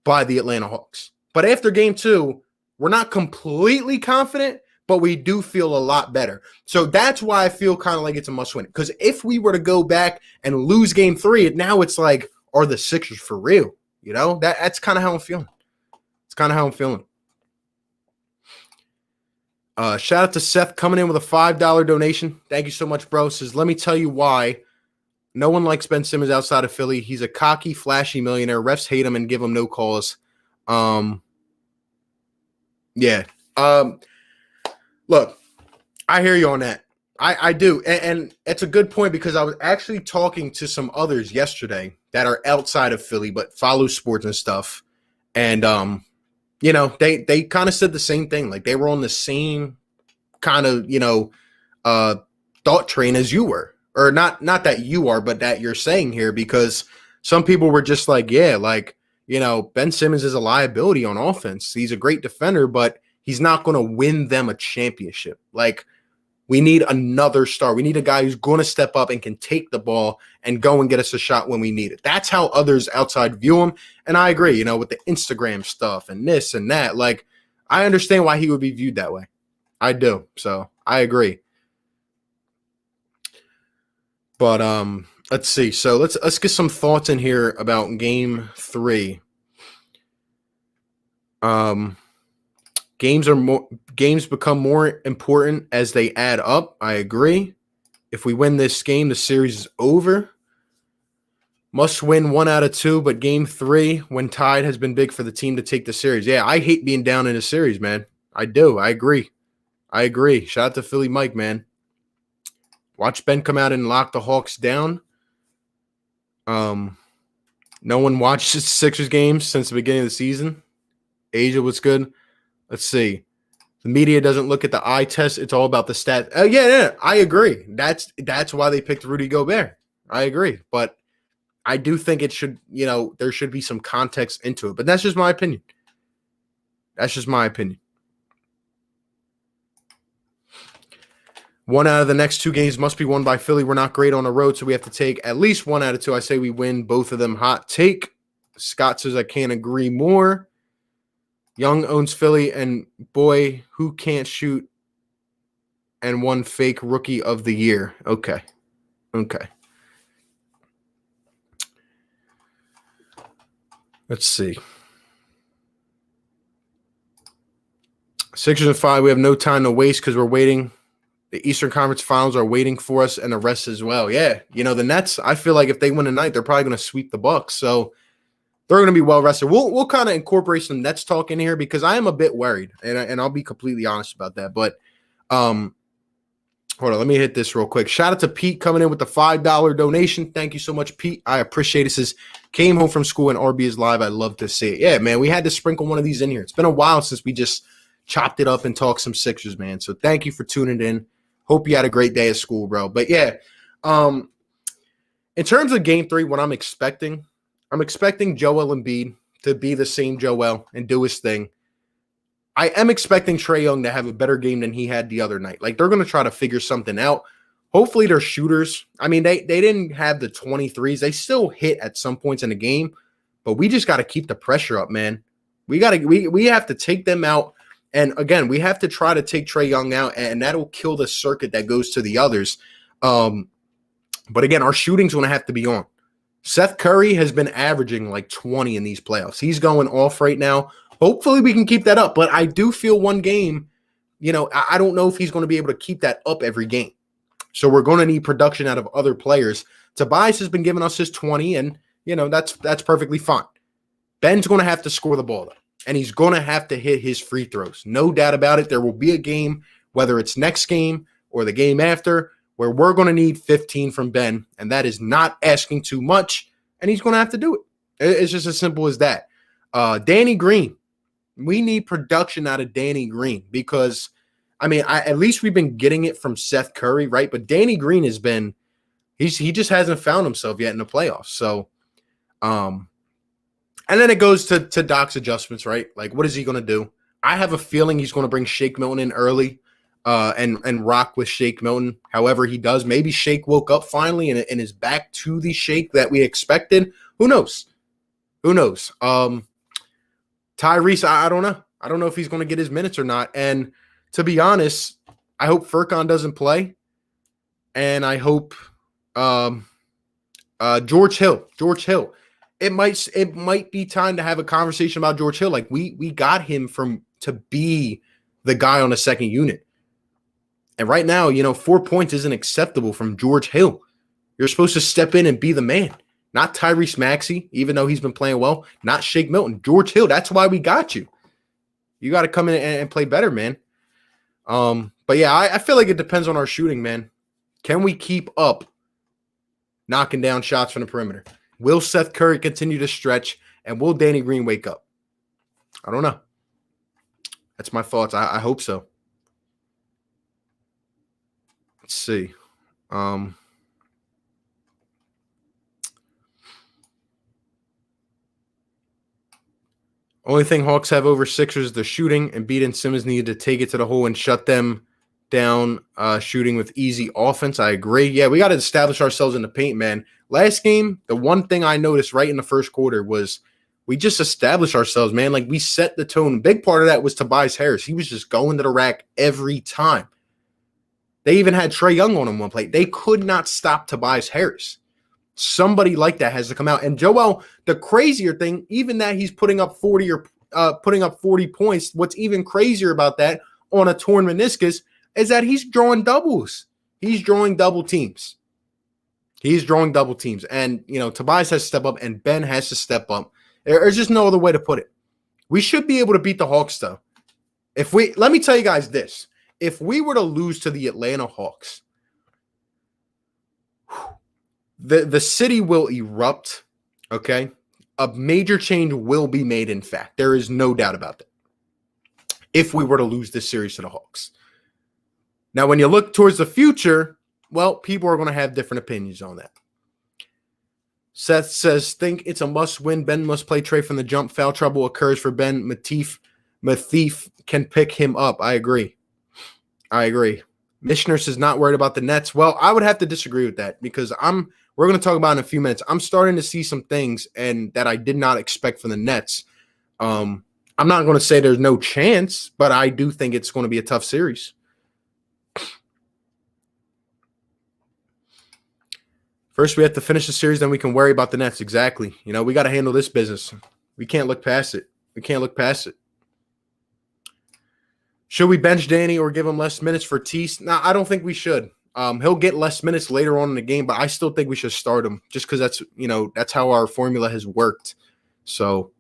by the Atlanta Hawks. But after Game 2, we're not completely confident, but we do feel a lot better. So that's why I feel kind of like it's a must win. Because if we were to go back and lose Game 3, now it's like, are the Sixers for real? That's kind of how I'm feeling. It's kind of how I'm feeling. Shout out to Seth coming in with a $5 donation. Thank you so much, bro. Says, let me tell you why no one likes Ben Simmons outside of Philly. He's a cocky, flashy millionaire. Refs hate him and give him no calls. Yeah. Look, I hear you on that. I do. And it's a good point because I was actually talking to some others yesterday that are outside of Philly but follow sports and stuff. And, they kind of said the same thing. Like, they were on the same kind of, thought train as you were. Or not that you are, but that you're saying here, because some people were just like, yeah, like, Ben Simmons is a liability on offense. He's a great defender, but he's not going to win them a championship. Like, we need another star. We need a guy who's going to step up and can take the ball and go and get us a shot when we need it. That's how others outside view him. And I agree, with the Instagram stuff and this and that. Like, I understand why he would be viewed that way. I do. So I agree. But let's see. So let's get some thoughts in here about Game 3. Games become more important as they add up. I agree. If we win this game, the series is over. Must win 1 out of 2, but Game 3, when tied, has been big for the team to take the series. Yeah, I hate being down in a series, man. I do. I agree. Shout out to Philly Mike, man. Watch Ben come out and lock the Hawks down. No one watched the Sixers games since the beginning of the season. Asia was good. Let's see. The media doesn't look at the eye test. It's all about the stats. Yeah, I agree. That's why they picked Rudy Gobert. I agree. But I do think it should, there should be some context into it. But that's just my opinion. One out of the next 2 games must be won by Philly. We're not great on the road, so we have to take at least 1 out of 2. I say we win both of them. Hot take. Scott says I can't agree more. Young owns Philly, and boy, who can't shoot and won fake rookie of the year. Okay. Let's see. Sixers and 5, we have no time to waste because we're waiting. The Eastern Conference Finals are waiting for us, and the rest as well. Yeah, the Nets, I feel like if they win tonight, they're probably going to sweep the Bucks. So They're going to be well rested. We'll kind of incorporate some Nets talk in here because I am a bit worried, and I'll be completely honest about that. But hold on, let me hit this real quick. Shout out to Pete coming in with the $5 donation. Thank you so much, Pete. I appreciate it. It says, came home from school and RB is live. I love to see it. Yeah, man, we had to sprinkle one of these in here. It's been a while since we just chopped it up and talked some Sixers, man. So thank you for tuning in. Hope you had a great day at school, bro. But yeah, in terms of game 3, what I'm expecting Joel Embiid to be the same Joel and do his thing. I am expecting Trae Young to have a better game than he had the other night. Like, they're going to try to figure something out. Hopefully they're shooters. I mean, they didn't have the 23s. They still hit at some points in the game, but we just got to keep the pressure up, man. We have to take them out. And again, we have to try to take Trae Young out, and that'll kill the circuit that goes to the others. But again, our shooting's going to have to be on. Seth Curry has been averaging like 20 in these playoffs. He's going off right now. Hopefully we can keep that up. But I do feel one game, I don't know if he's going to be able to keep that up every game. So we're going to need production out of other players. Tobias has been giving us his 20, and, that's perfectly fine. Ben's going to have to score the ball, though, and he's going to have to hit his free throws. No doubt about it. There will be a game, whether it's next game or the game after, where we're going to need 15 from Ben, and that is not asking too much, and he's going to have to do it. It's just as simple as that. Danny Green, we need production out of Danny Green because, at least we've been getting it from Seth Curry, right? But Danny Green has been he just hasn't found himself yet in the playoffs. So, and then it goes to Doc's adjustments, right? Like, what is he going to do? I have a feeling he's going to bring Shake Milton in early. And rock with Shake Milton. However he does, maybe Shake woke up finally and is back to the Shake that we expected. Who knows? Tyrese, I don't know. I don't know if he's going to get his minutes or not. And to be honest, I hope Furkan doesn't play. And I hope George Hill. It might be time to have a conversation about George Hill. Like we got him to be the guy on the second unit. And right now, 4 points isn't acceptable from George Hill. You're supposed to step in and be the man. Not Tyrese Maxey, even though he's been playing well. Not Shake Milton. George Hill, that's why we got you. You got to come in and play better, man. But yeah, I feel like it depends on our shooting, man. Can we keep up knocking down shots from the perimeter? Will Seth Curry continue to stretch? And will Danny Green wake up? I don't know. That's my thoughts. I hope so. Let's see. Only thing Hawks have over Sixers is the shooting, and Embiid and Simmons needed to take it to the hole and shut them down shooting with easy offense. I agree. Yeah, we got to establish ourselves in the paint, man. Last game, the one thing I noticed right in the first quarter was we just established ourselves, man. Like, we set the tone. Big part of that was Tobias Harris. He was just going to the rack every time. They even had Trae Young on him one play. They could not stop Tobias Harris. Somebody like that has to come out. And Joel, the crazier thing, even that he's putting up 40 points, what's even crazier about that on a torn meniscus is that he's drawing doubles. He's drawing double teams. And, Tobias has to step up and Ben has to step up. There's just no other way to put it. We should be able to beat the Hawks, though. Let me tell you guys this. If we were to lose to the Atlanta Hawks, the city will erupt, okay? A major change will be made, in fact. There is no doubt about that. If we were to lose this series to the Hawks. Now, when you look towards the future, well, people are going to have different opinions on that. Seth says, think it's a must-win. Ben must play Trae from the jump. Foul trouble occurs for Ben. Mathief can pick him up. I agree. Mishners is not worried about the Nets. Well, I would have to disagree with that because we're going to talk about in a few minutes. I'm starting to see some things and that I did not expect from the Nets. I'm not going to say there's no chance, but I do think it's going to be a tough series. First, we have to finish the series, then we can worry about the Nets. Exactly. We got to handle this business. We can't look past it. Should we bench Danny or give him less minutes for Tease? No, I don't think we should. He'll get less minutes later on in the game, but I still think we should start him just because that's how our formula has worked. So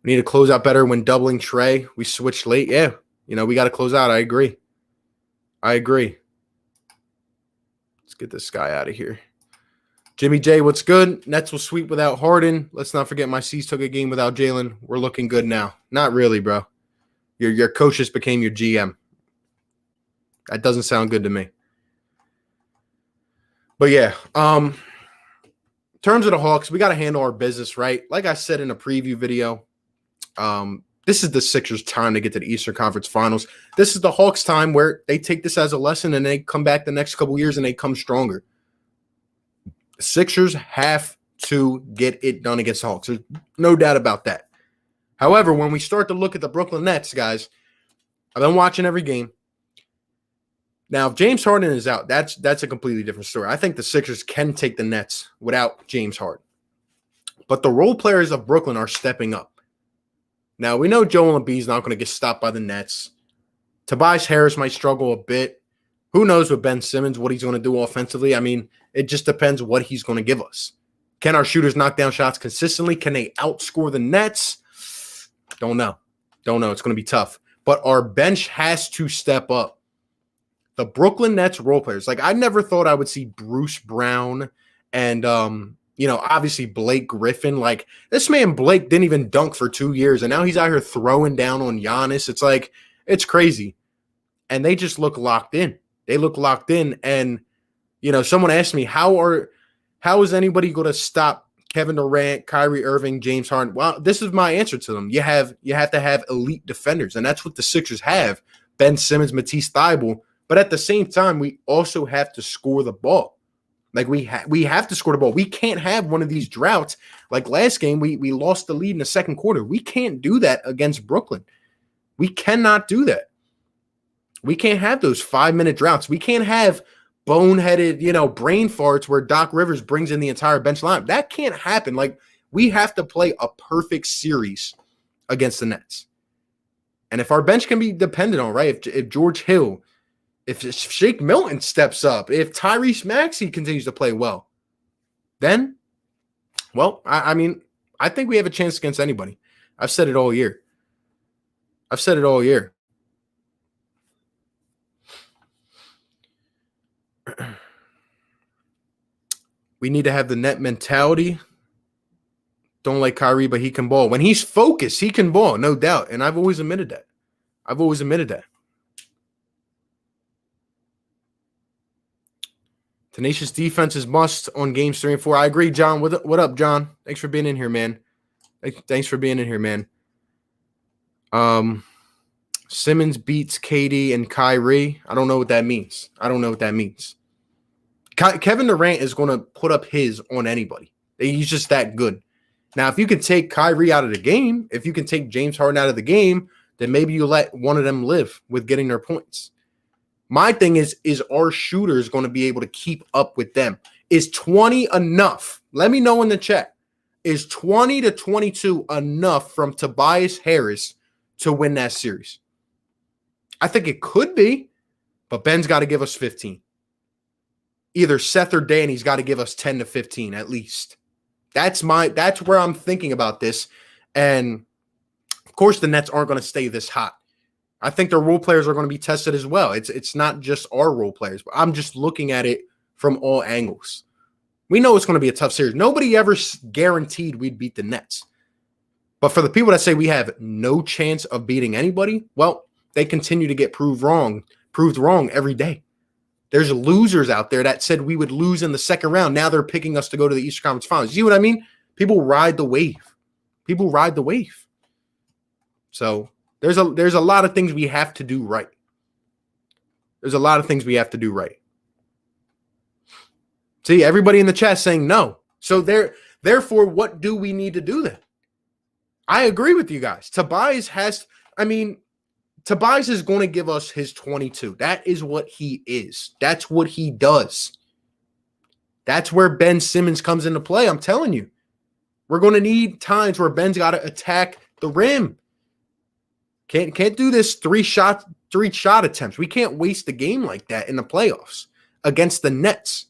we need to close out better when doubling Trey. We switched late. Yeah, we got to close out. I agree. Let's get this guy out of here. Jimmy J, what's good? Nets will sweep without Harden. Let's not forget my C's took a game without Jalen. We're looking good now. Not really, bro. Your coach just became your GM. That doesn't sound good to me. But yeah, in terms of the Hawks, we got to handle our business, right? Like I said in a preview video, this is the Sixers' time to get to the Eastern Conference Finals. This is the Hawks' time where they take this as a lesson and they come back the next couple years and they come stronger. The Sixers have to get it done against the Hawks. There's no doubt about that. However, when we start to look at the Brooklyn Nets, guys, I've been watching every game. Now, if James Harden is out, that's a completely different story. I think the Sixers can take the Nets without James Harden. But the role players of Brooklyn are stepping up. Now, we know Joel Embiid's not going to get stopped by the Nets. Tobias Harris might struggle a bit. Who knows with Ben Simmons, what he's going to do offensively? I mean, it just depends what he's going to give us. Can our shooters knock down shots consistently? Can they outscore the Nets? Don't know. It's going to be tough. But our bench has to step up. The Brooklyn Nets role players, like I never thought I would see Bruce Brown and, obviously Blake Griffin. Like this man Blake didn't even dunk for 2 years, and now he's out here throwing down on Giannis. It's like, it's crazy. And they just look locked in. They look locked in. And, someone asked me, how is anybody going to stop Kevin Durant, Kyrie Irving, James Harden? Well, this is my answer to them. You have to have elite defenders, and that's what the Sixers have. Ben Simmons, Matisse Thybulle. But at the same time, we also have to score the ball. Like we have to score the ball. We can't have one of these droughts. Like last game, we lost the lead in the second quarter. We can't do that against Brooklyn. We cannot do that. We can't have those 5-minute droughts. We can't have boneheaded, brain farts where Doc Rivers brings in the entire bench line. That can't happen. Like we have to play a perfect series against the Nets. And if our bench can be dependent on, right? If George Hill, if Shake Milton steps up, if Tyrese Maxey continues to play well, then, well, I think we have a chance against anybody. I've said it all year. We need to have the net mentality. Don't like Kyrie, but he can ball. When he's focused, he can ball, no doubt. And I've always admitted that. Tenacious defense is must on games 3 and 4. I agree, John. What up, John? Thanks for being in here, man. Simmons beats KD and Kyrie. I don't know what that means. Kevin Durant is going to put up his on anybody. He's just that good. Now, if you can take Kyrie out of the game, if you can take James Harden out of the game, then maybe you let one of them live with getting their points. My thing is our shooters going to be able to keep up with them? Is 20 enough? Let me know in the chat. Is 20 to 22 enough from Tobias Harris to win that series? I think it could be, but Ben's got to give us 15. Either Seth or Danny's got to give us 10 to 15 at least. That's where I'm thinking about this. And of course, the Nets aren't going to stay this hot. I think their role players are going to be tested as well. It's not just our role players, but I'm just looking at it from all angles. We know it's going to be a tough series. Nobody ever guaranteed we'd beat the Nets. But for the people that say we have no chance of beating anybody, well, they continue to get proved wrong every day. There's losers out there that said we would lose in the second round. Now they're picking us to go to the Eastern Conference Finals. You see what I mean? People ride the wave. So there's a lot of things we have to do right. See, everybody in the chat saying no. So therefore, what do we need to do then? I agree with you guys. Tobias is going to give us his 22. That is what he is. That's what he does. That's where Ben Simmons comes into play. I'm telling you. We're going to need times where Ben's got to attack the rim. Can't do this three shot attempts. We can't waste the game like that in the playoffs against the Nets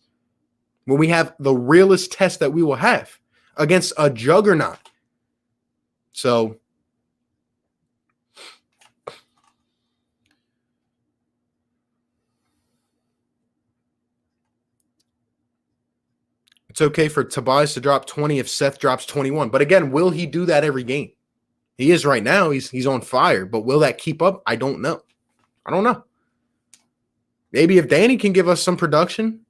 when we have the realest test that we will have against a juggernaut So it's okay for Tobias to drop 20 if Seth drops 21. But again, will he do that every game? He is right now. He's on fire. But will that keep up? I don't know. Maybe if Danny can give us some production.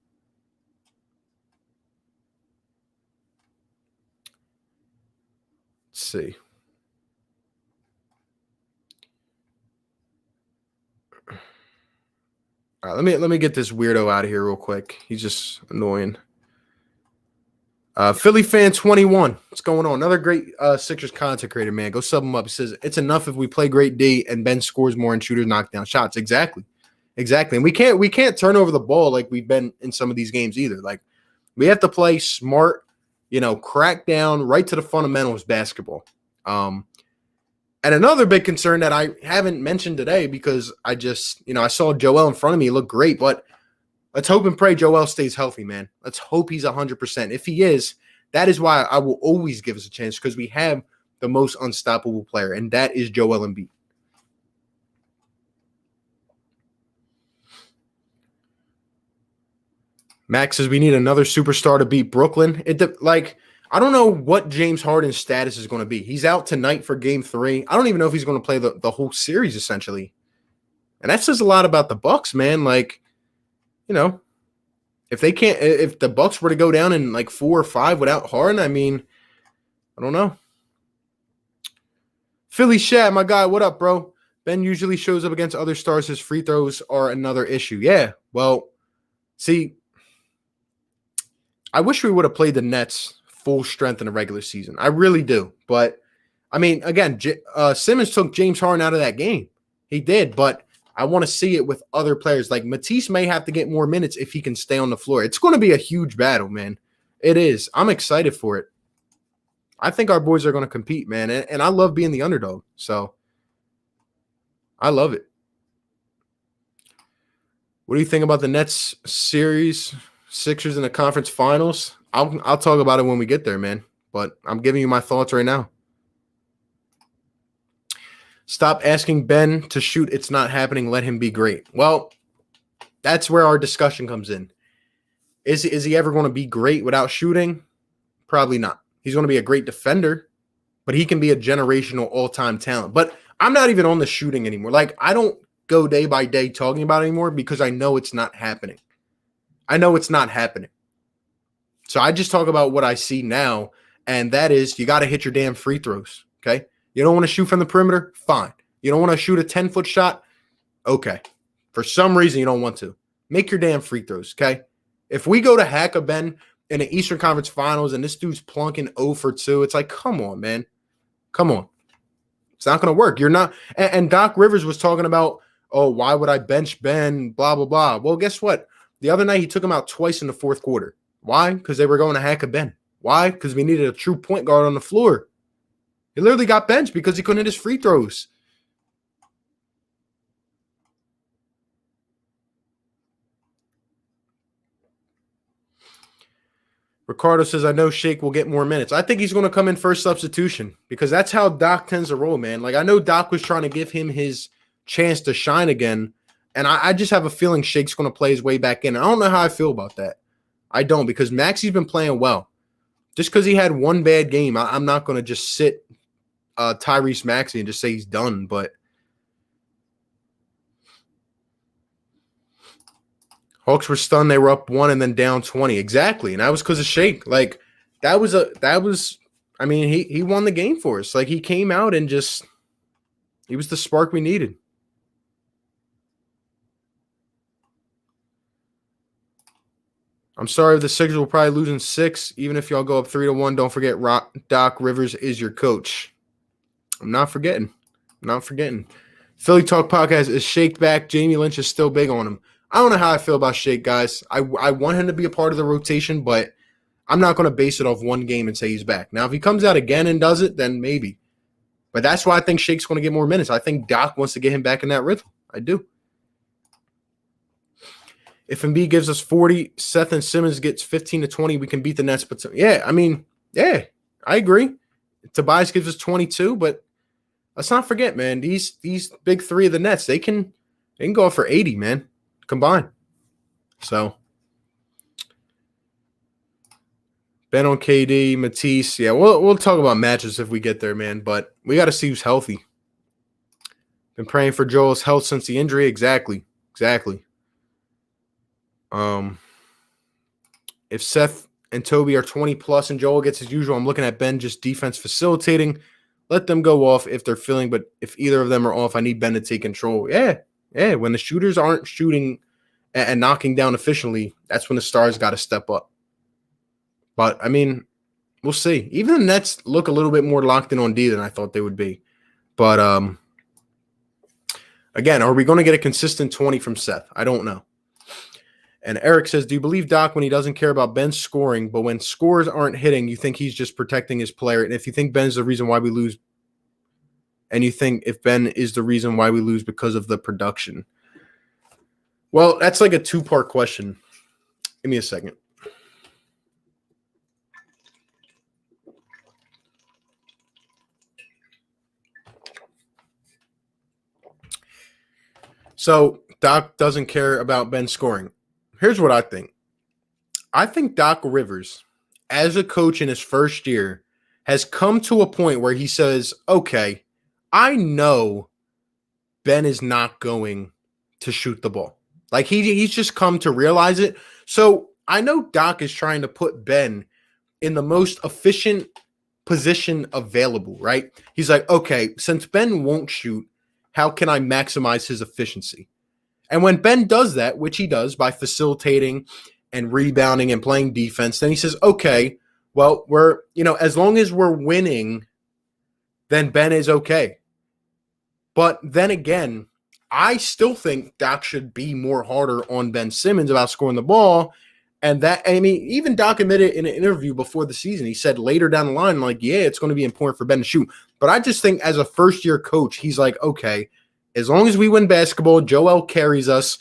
Let's see. All right, let me get this weirdo out of here real quick. He's just annoying. Philly fan 21. What's going on? Another great Sixers content creator, man. Go sub him up. He says it's enough if we play great D and Ben scores more and shooters knock down shots. Exactly. And we can't turn over the ball like we've been in some of these games either. Like we have to play smart, crack down right to the fundamentals basketball. And another big concern that I haven't mentioned today because I just, I saw Joel in front of me. He looked great, but let's hope and pray Joel stays healthy, man. Let's hope he's 100%. If he is, that is why I will always give us a chance because we have the most unstoppable player, and that is Joel Embiid. Max says we need another superstar to beat Brooklyn. I don't know what James Harden's status is going to be. He's out tonight for game 3. I don't even know if he's going to play the whole series, essentially. And that says a lot about the Bucks, man. If the Bucks were to go down in 4 or 5 without Harden, I don't know. Philly Shad, my guy, what up, bro? Ben usually shows up against other stars. His free throws are another issue. Yeah, well, see, I wish we would have played the Nets full strength in the regular season. I really do. But, again, Simmons took James Harden out of that game. He did, but I want to see it with other players. Like Matisse may have to get more minutes if he can stay on the floor. It's going to be a huge battle, man. It is. I'm excited for it. I think our boys are going to compete, man. And I love being the underdog. So I love it. What do you think about the Nets series? Sixers in the conference finals? I'll talk about it when we get there, man. But I'm giving you my thoughts right now. Stop asking Ben to shoot. It's not happening. Let him be great. Well, that's where our discussion comes in. Is he ever going to be great without shooting? Probably not. He's going to be a great defender, but he can be a generational all-time talent. But I'm not even on the shooting anymore. I don't go day by day talking about it anymore because I know it's not happening. So I just talk about what I see now, and that is you got to hit your damn free throws, okay? You don't want to shoot from the perimeter? Fine. You don't want to shoot a 10-foot shot? Okay. For some reason, you don't want to. Make your damn free throws, okay? If we go to hack a Ben in the Eastern Conference Finals and this dude's plunking 0 for 2, it's like, come on, man. Come on. It's not going to work. You're not – and Doc Rivers was talking about, oh, why would I bench Ben, blah, blah, blah. Well, guess what? The other night, he took him out twice in the fourth quarter. Why? Because they were going to hack a Ben. Why? Because we needed a true point guard on the floor. He literally got benched because he couldn't hit his free throws. Ricardo says, I know Shake will get more minutes. I think he's going to come in first substitution because that's how Doc tends to roll, man. I know Doc was trying to give him his chance to shine again, and I just have a feeling Shake's going to play his way back in. I don't know how I feel about that. I don't because Maxey's been playing well. Just because he had one bad game, I'm not going to just sit Tyrese Maxey and just say he's done, but Hawks were stunned. They were up 1 and then down 20. Exactly. And that was because of Shake. He won the game for us. He came out and he was the spark we needed. I'm sorry if the Sixers will probably lose in 6. Even if y'all go up 3-1, don't forget Doc Rivers is your coach. I'm not forgetting. Philly Talk Podcast is Shake back. Jamie Lynch is still big on him. I don't know how I feel about Shake, guys. I want him to be a part of the rotation, but I'm not going to base it off one game and say he's back. Now, if he comes out again and does it, then maybe. But that's why I think Shake's going to get more minutes. I think Doc wants to get him back in that rhythm. I do. If Embiid gives us 40, Seth and Simmons gets 15 to 20, we can beat the Nets. But I agree. Tobias gives us 22, but let's not forget, man, these big three of the Nets, they can go off for 80, man, combined. So Ben on KD, Matisse. Yeah, we'll talk about matches if we get there, man. But we got to see who's healthy. Been praying for Joel's health since the injury. Exactly. If Seth and Toby are 20 plus and Joel gets his usual, I'm looking at Ben just defense facilitating. Let them go off if they're feeling, but if either of them are off, I need Ben to take control. Yeah. When the shooters aren't shooting and knocking down efficiently, that's when the stars got to step up. But, I mean, we'll see. Even the Nets look a little bit more locked in on D than I thought they would be. But, again, are we going to get a consistent 20 from Seth? I don't know. And Eric says, do you believe Doc when he doesn't care about Ben's scoring, but when scores aren't hitting, you think he's just protecting his player? And if you think Ben's the reason why we lose, and you think if Ben is the reason why we lose because of the production? Well, that's like a two-part question. Give me a second. So Doc doesn't care about Ben scoring. Here's what I think. I think Doc Rivers, as a coach in his first year, has come to a point where he says, okay, I know Ben is not going to shoot the ball. Like he's just come to realize it. So I know Doc is trying to put Ben in the most efficient position available, right? He's like, okay, since Ben won't shoot, how can I maximize his efficiency? And when Ben does that, which he does by facilitating and rebounding and playing defense, then he says, okay, well, as long as we're winning, then Ben is okay. But then again, I still think Doc should be more harder on Ben Simmons about scoring the ball. And even Doc admitted in an interview before the season, he said later down the line, like, yeah, it's going to be important for Ben to shoot. But I just think as a first-year coach, he's like, okay, as long as we win basketball, Joel carries us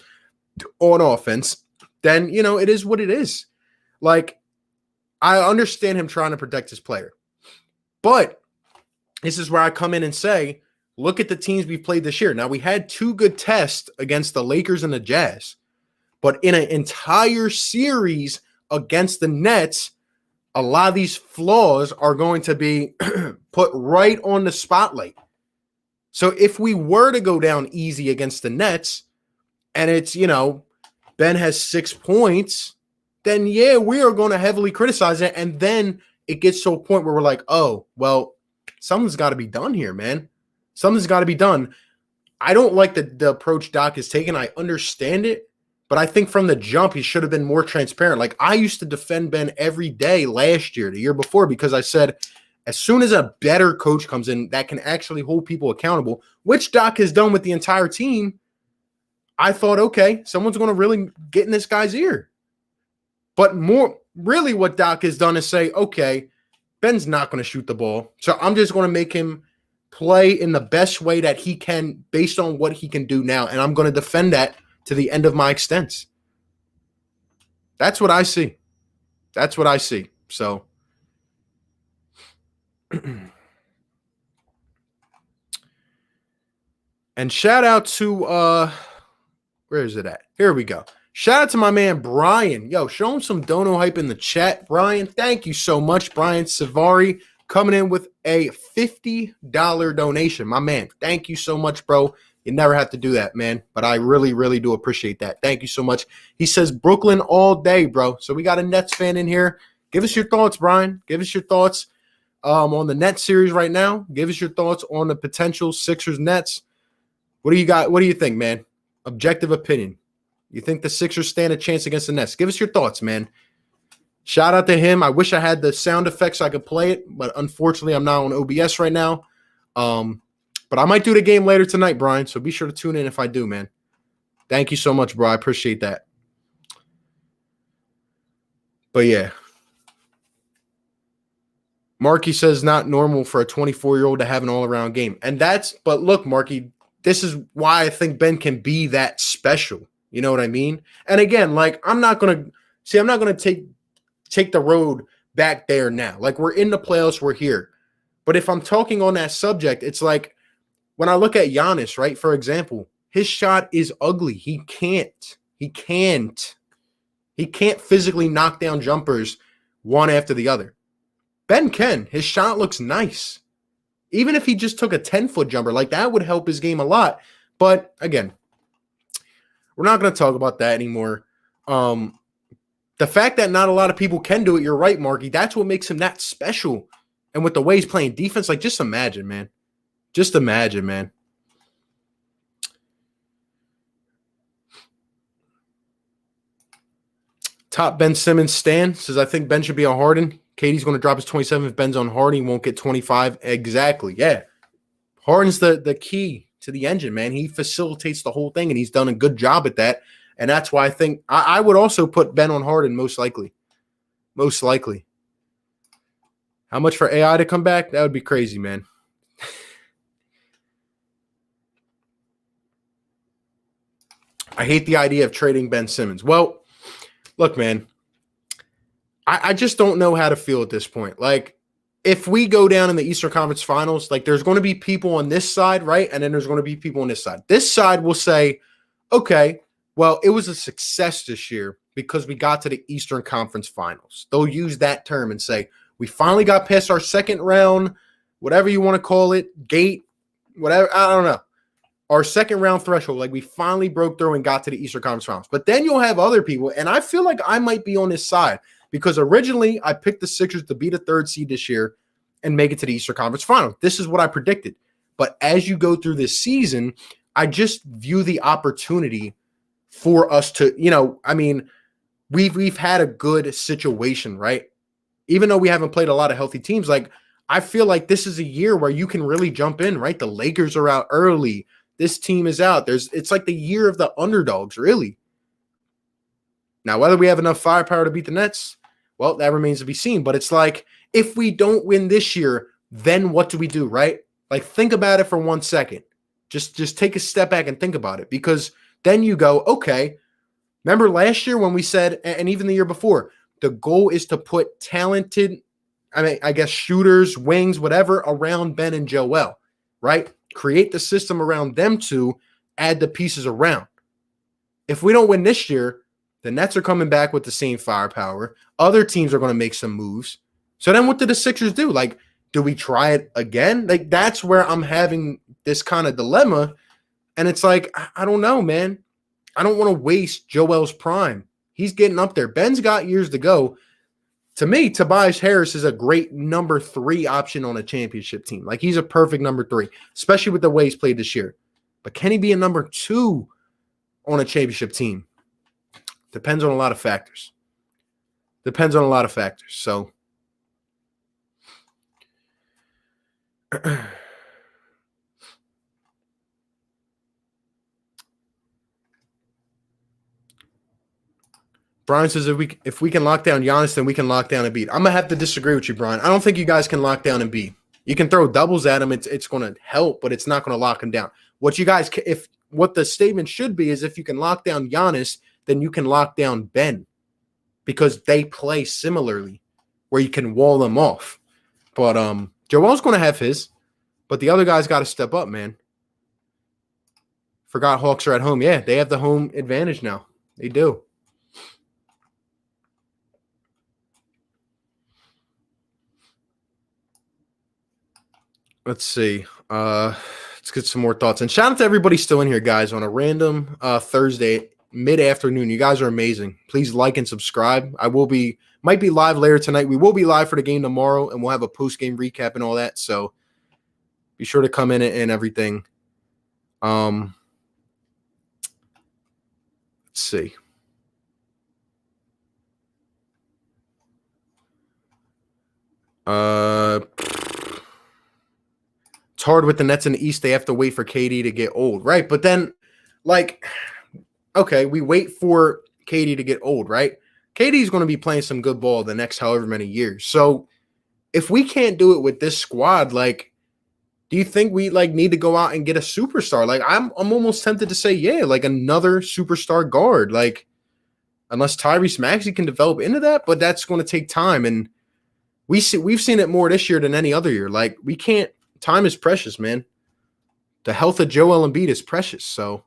on offense, then, it is what it is. Like, I understand him trying to protect his player. But this is where I come in and say, look at the teams we've played this year. Now, we had two good tests against the Lakers and the Jazz. But in an entire series against the Nets, a lot of these flaws are going to be put right on the spotlight. So if we were to go down easy against the Nets and it's, Ben has 6 points, then yeah, we are going to heavily criticize it. And then it gets to a point where we're like, oh, well, something's got to be done here, man. Something's got to be done. I don't like the approach Doc has taken. I understand it. But I think from the jump, he should have been more transparent. Like I used to defend Ben every day last year, the year before, because I said, as soon as a better coach comes in that can actually hold people accountable, which Doc has done with the entire team, I thought, okay, someone's going to really get in this guy's ear. But more really what Doc has done is say, okay, Ben's not going to shoot the ball. So I'm just going to make him play in the best way that he can based on what he can do now. And I'm going to defend that to the end of my extents. That's what I see. So and shout out to where is it at? Here we go. Shout out to my man Brian. Yo, show him some dono hype in the chat. Brian, thank you so much. Brian Savari coming in with a $50 donation. My man, thank you so much, bro. You never have to do that, man. But I really, really do appreciate that. Thank you so much. He says Brooklyn all day, bro. So we got a Nets fan in here. Give us your thoughts, Brian. Give us your thoughts on the Nets series right now. Give us your thoughts on the potential Sixers-Nets. What do you got? What do you think, man? Objective opinion. You think the Sixers stand a chance against the Nets? Give us your thoughts, man. Shout out to him. I wish I had the sound effects so I could play it, but unfortunately I'm not on OBS right now. But I might do the game later tonight, Brian, so be sure to tune in if I do, man. Thank you so much, bro. I appreciate that. But, yeah. Marky says not normal for a 24-year-old to have an all-around game. But look, Marky, this is why I think Ben can be that special. You know what I mean? And again, like, I'm not going to take the road back there now. Like, we're in the playoffs. We're here. But if I'm talking on that subject, it's like when I look at Giannis, right, for example, his shot is ugly. He can't physically knock down jumpers one after the other. Ben can. His shot looks nice. Even if he just took a 10-foot jumper, like that would help his game a lot. But again, we're not going to talk about that anymore. The fact that not a lot of people can do it, you're right, Marky. That's what makes him that special. And with the way he's playing defense, like just imagine, man. Just imagine, man. Top Ben Simmons Stan says, I think Ben should be on Harden. KD's going to drop his 27. If Ben's on Harden, he won't get 25. Exactly. Yeah. Harden's the key to the engine, man. He facilitates the whole thing, and he's done a good job at that. And that's why I think I would also put Ben on Harden most likely. Most likely. How much for AI to come back? That would be crazy, man. I hate the idea of trading Ben Simmons. Well, look, man, I just don't know how to feel at this point. Like, if we go down in the Eastern Conference Finals, like there's going to be people on this side, right? And then there's going to be people on this side. This side will say, okay, well, it was a success this year because we got to the Eastern Conference Finals. They'll use that term and say, we finally got past our second round, whatever you want to call it, gate, whatever, I don't know. Our second round threshold, like we finally broke through and got to the Eastern Conference Finals. But then you'll have other people, and I feel like I might be on this side because originally I picked the Sixers to be the third seed this year and make it to the Eastern Conference Finals. This is what I predicted. But as you go through this season, I just view the opportunity for us to, we've had a good situation, right? Even though we haven't played a lot of healthy teams, like I feel like this is a year where you can really jump in, right? The Lakers are out early. This team is out. It's like the year of the underdogs, really. Now, whether we have enough firepower to beat the Nets, well, that remains to be seen. But it's like, if we don't win this year, then what do we do, right? Like, think about it for 1 second. Just take a step back and think about it. Because then you go, okay, remember last year when we said, and even the year before, the goal is to put talented, shooters, wings, whatever, around Ben and Joel, right? Create the system around them to add the pieces around. If we don't win this year, the Nets are coming back with the same firepower. Other teams are going to make some moves. So then what do the Sixers do? Like, do we try it again? Like, that's where I'm having this kind of dilemma. And it's like, I don't know, man. I don't want to waste Joel's prime. He's getting up there. Ben's got years to go. To me, Tobias Harris is a great number 3 option on a championship team. Like, he's a perfect number 3, especially with the way he's played this year. But can he be a number 2 on a championship team? Depends on a lot of factors. So, Brian says if we can lock down Giannis, then we can lock down Embiid. I'm going to have to disagree with you, Brian. I don't think you guys can lock down Embiid. You can throw doubles at him. It's going to help, but it's not going to lock him down. What the statement should be is if you can lock down Giannis, then you can lock down Ben because they play similarly where you can wall them off. But Joel's going to have his, but the other guys got to step up, man. Forgot Hawks are at home. Yeah, they have the home advantage now. They do. Let's see. Let's get some more thoughts. And shout out to everybody still in here, guys, on a random Thursday mid-afternoon. You guys are amazing. Please like and subscribe. Might be live later tonight. We will be live for the game tomorrow, and we'll have a post-game recap and all that. So be sure to come in and everything. Let's see. It's hard with the Nets in the East. They have to wait for KD to get old, right? But then, like, okay, we wait for KD to get old, right? KD's going to be playing some good ball the next however many years. So if we can't do it with this squad, like, do you think we need to go out and get a superstar? Like, I'm almost tempted to say, yeah, like another superstar guard, like, unless Tyrese Maxey can develop into that, but that's going to take time. And We've seen it more this year than any other year. Like, we can't. Time is precious, man. The health of Joel Embiid is precious. So,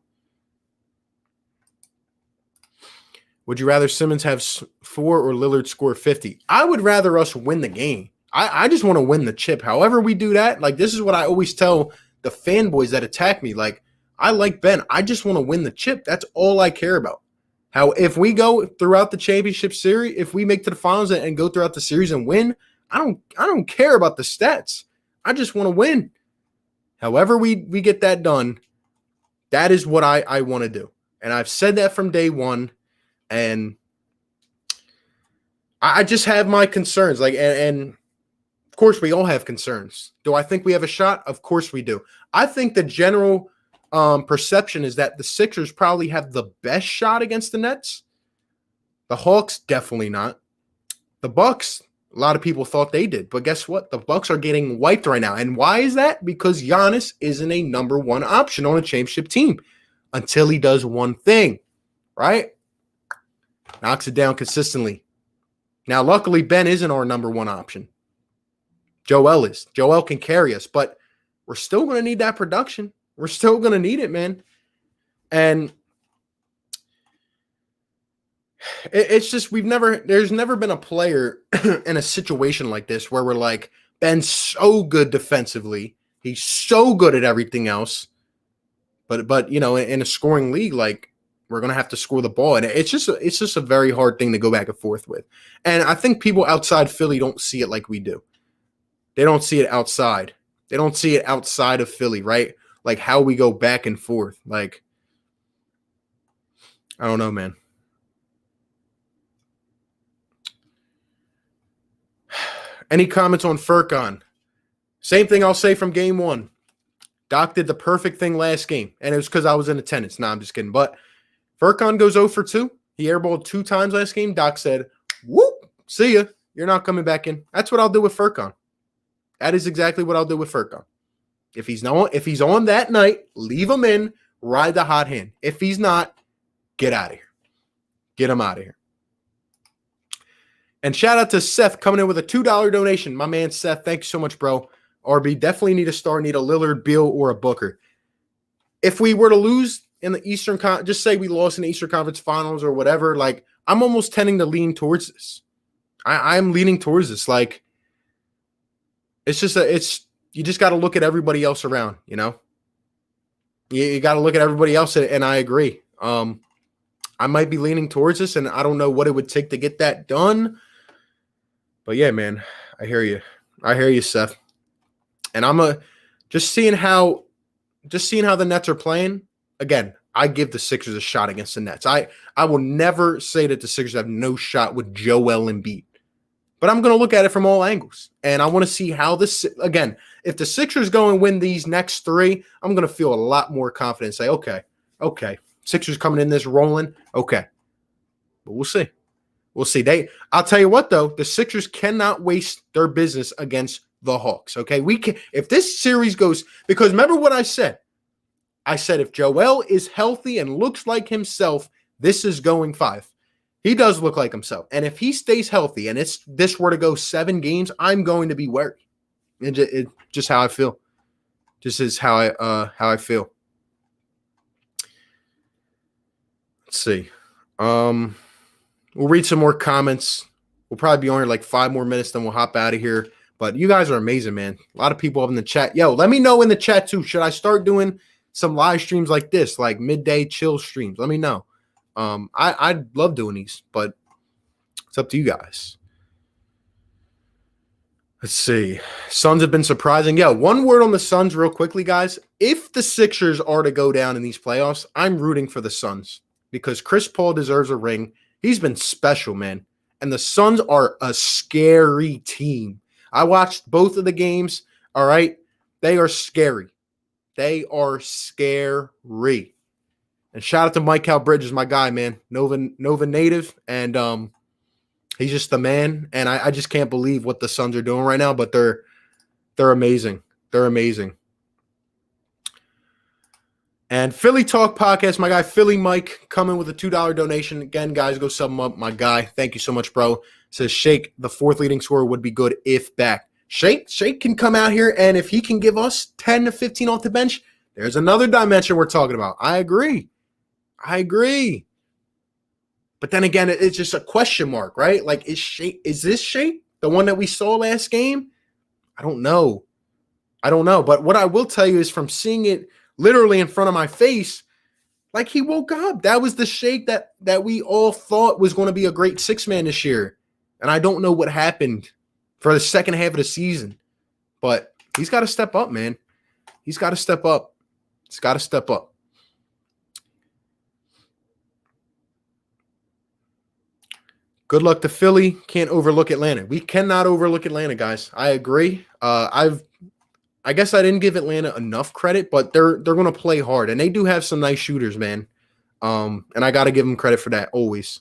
would you rather Simmons have 4 or Lillard score 50? I would rather us win the game. I just want to win the chip. However we do that, like, this is what I always tell the fanboys that attack me. Like, I like Ben. I just want to win the chip. That's all I care about. How if we go throughout the championship series, if we make to the finals and go throughout the series and win, I don't care about the stats. I just want to win. However we get that done, that is what I want to do. And I've said that from day one. And I just have my concerns. Like, and of course we all have concerns. Do I think we have a shot? Of course we do. I think the general perception is that the Sixers probably have the best shot against the Nets. The Hawks, definitely not. The Bucks, a lot of people thought they did. But guess what? The Bucks are getting wiped right now. And why is that? Because Giannis isn't a number one option on a championship team until he does one thing, right? Knocks it down consistently. Now, luckily, Ben isn't our number one option. Joel is. Joel can carry us, but we're still going to need that production. We're still going to need it, man. And it's just there's never been a player in a situation like this where we're like, Ben's so good defensively. He's so good at everything else. But you know, in a scoring league, like, we're going to have to score the ball. And it's just a very hard thing to go back and forth with. And I think people outside Philly don't see it like we do. They don't see it outside. They don't see it outside of Philly, right? Like, how we go back and forth. Like, I don't know, man. Any comments on Furkan? Same thing I'll say from game one. Doc did the perfect thing last game, and it was because I was in attendance. No, I'm just kidding. But Furkan goes 0 for 2. He airballed 2 times last game. Doc said, whoop, see ya. You're not coming back in. That's what I'll do with Furkan. That is exactly what I'll do with Furkan. If he's on that night, leave him in, ride the hot hand. If he's not, get out of here. Get him out of here. And shout out to Seth coming in with a $2 donation. My man Seth, thank you so much, bro. RB, definitely need a star, need a Lillard, Beal, or a Booker. If we were to lose in the Eastern Conference, just say we lost in the Eastern Conference Finals or whatever, like, I'm almost tending to lean towards this. I'm leaning towards this. Like, it's just you just got to look at everybody else around, you know? You got to look at everybody else, and I agree. I might be leaning towards this, and I don't know what it would take to get that done. But yeah, man, I hear you. I hear you, Seth. And I'm just seeing how the Nets are playing. Again, I give the Sixers a shot against the Nets. I will never say that the Sixers have no shot with Joel Embiid. But I'm going to look at it from all angles. And I want to see how this, again, if the Sixers go and win these next 3, I'm going to feel a lot more confident. Say, okay, Sixers coming in this rolling. Okay. But we'll see. We'll see. I'll tell you what, though, the Sixers cannot waste their business against the Hawks. Okay. We can, if this series goes, because remember what I said? I said if Joel is healthy and looks like himself, this is going 5. He does look like himself. And if he stays healthy and this were to go 7 games, I'm going to be worried. It's just how I feel. Just is how I feel. Let's see. We'll read some more comments. We'll probably be on here like 5 more minutes, then we'll hop out of here. But you guys are amazing, man. A lot of people up in the chat. Yo, let me know in the chat too. Should I start doing some live streams like this, like midday chill streams? Let me know. I'd love doing these, but it's up to you guys. Let's see. Suns have been surprising. Yeah, one word on the Suns real quickly, guys. If the Sixers are to go down in these playoffs, I'm rooting for the Suns because Chris Paul deserves a ring. He's been special, man. And the Suns are a scary team. I watched both of the games, all right? They are scary. They are scary. And shout out to Mike Cal Bridges, my guy, man. Nova native. And he's just the man. And I just can't believe what the Suns are doing right now, but they're amazing. They're amazing. And Philly Talk Podcast, my guy Philly Mike coming with a $2 donation. Again, guys, go sub him up, my guy. Thank you so much, bro. Says Shake, the fourth leading scorer, would be good if back. Shake can come out here, and if he can give us 10 to 15 off the bench, there's another dimension we're talking about. I agree. But then again, it's just a question mark, right? Like, is this Shake the one that we saw last game? I don't know. But what I will tell you is from seeing it literally in front of my face, like, he woke up. That was the Shake that we all thought was going to be a great six-man this year. And I don't know what happened for the second half of the season. But he's got to step up, man. He's got to step up. Good luck to Philly. Can't overlook Atlanta. We cannot overlook Atlanta, guys. I agree. I guess I didn't give Atlanta enough credit, but they're going to play hard, and they do have some nice shooters, man. And I got to give them credit for that always.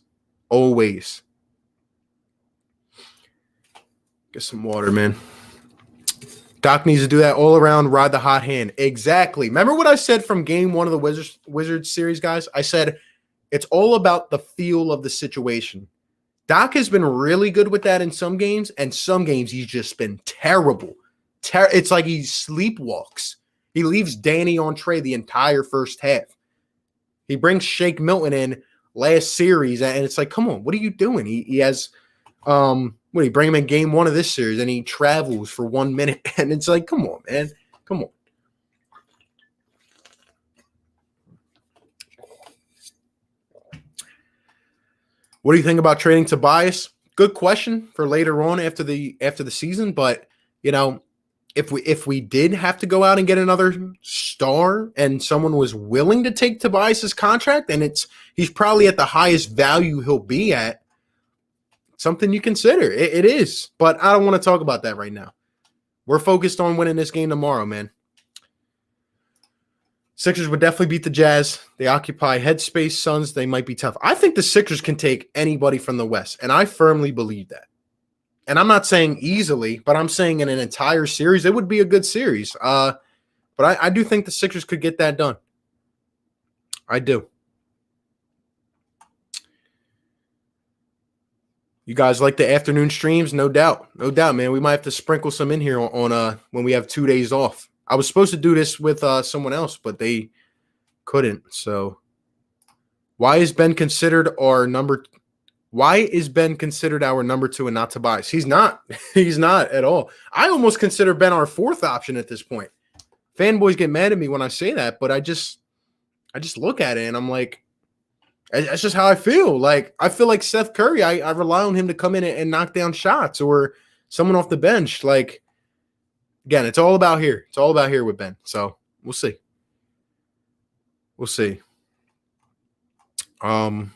Get some water, man. Doc needs to do that all around, ride the hot hand. Exactly. Remember what I said from game one of the Wizards series, guys? I said it's all about the feel of the situation. Doc has been really good with that in some games, and some games he's just been terrible. It's like he sleepwalks. He leaves Danny on Trey the entire first half. He brings Shake Milton in last series, and it's like, come on, what are you doing? He has he bring him in game one of this series, and he travels for 1 minute, and it's like, come on, man. Come on. What do you think about trading Tobias? Good question for later on after the season, but if we did have to go out and get another star and someone was willing to take Tobias's contract, and he's probably at the highest value he'll be at, something you consider. It is, but I don't want to talk about that right now. We're focused on winning this game tomorrow, man. Sixers would definitely beat the Jazz. They occupy headspace. Suns, they might be tough. I think the Sixers can take anybody from the West, and I firmly believe that. And I'm not saying easily, but I'm saying in an entire series, it would be a good series. But I do think the Sixers could get that done. I do. You guys like the afternoon streams? No doubt, man. We might have to sprinkle some in here on when we have 2 days off. I was supposed to do this with someone else, but they couldn't. So, why is Ben considered our number 2 and not Tobias? He's not. He's not at all. I almost consider Ben our fourth option at this point. Fanboys get mad at me when I say that, but I just look at it and I'm like, that's just how I feel. Like, I feel like Seth Curry. I rely on him to come in and knock down shots, or someone off the bench. Like, again, it's all about here. It's all about here with Ben. So we'll see. If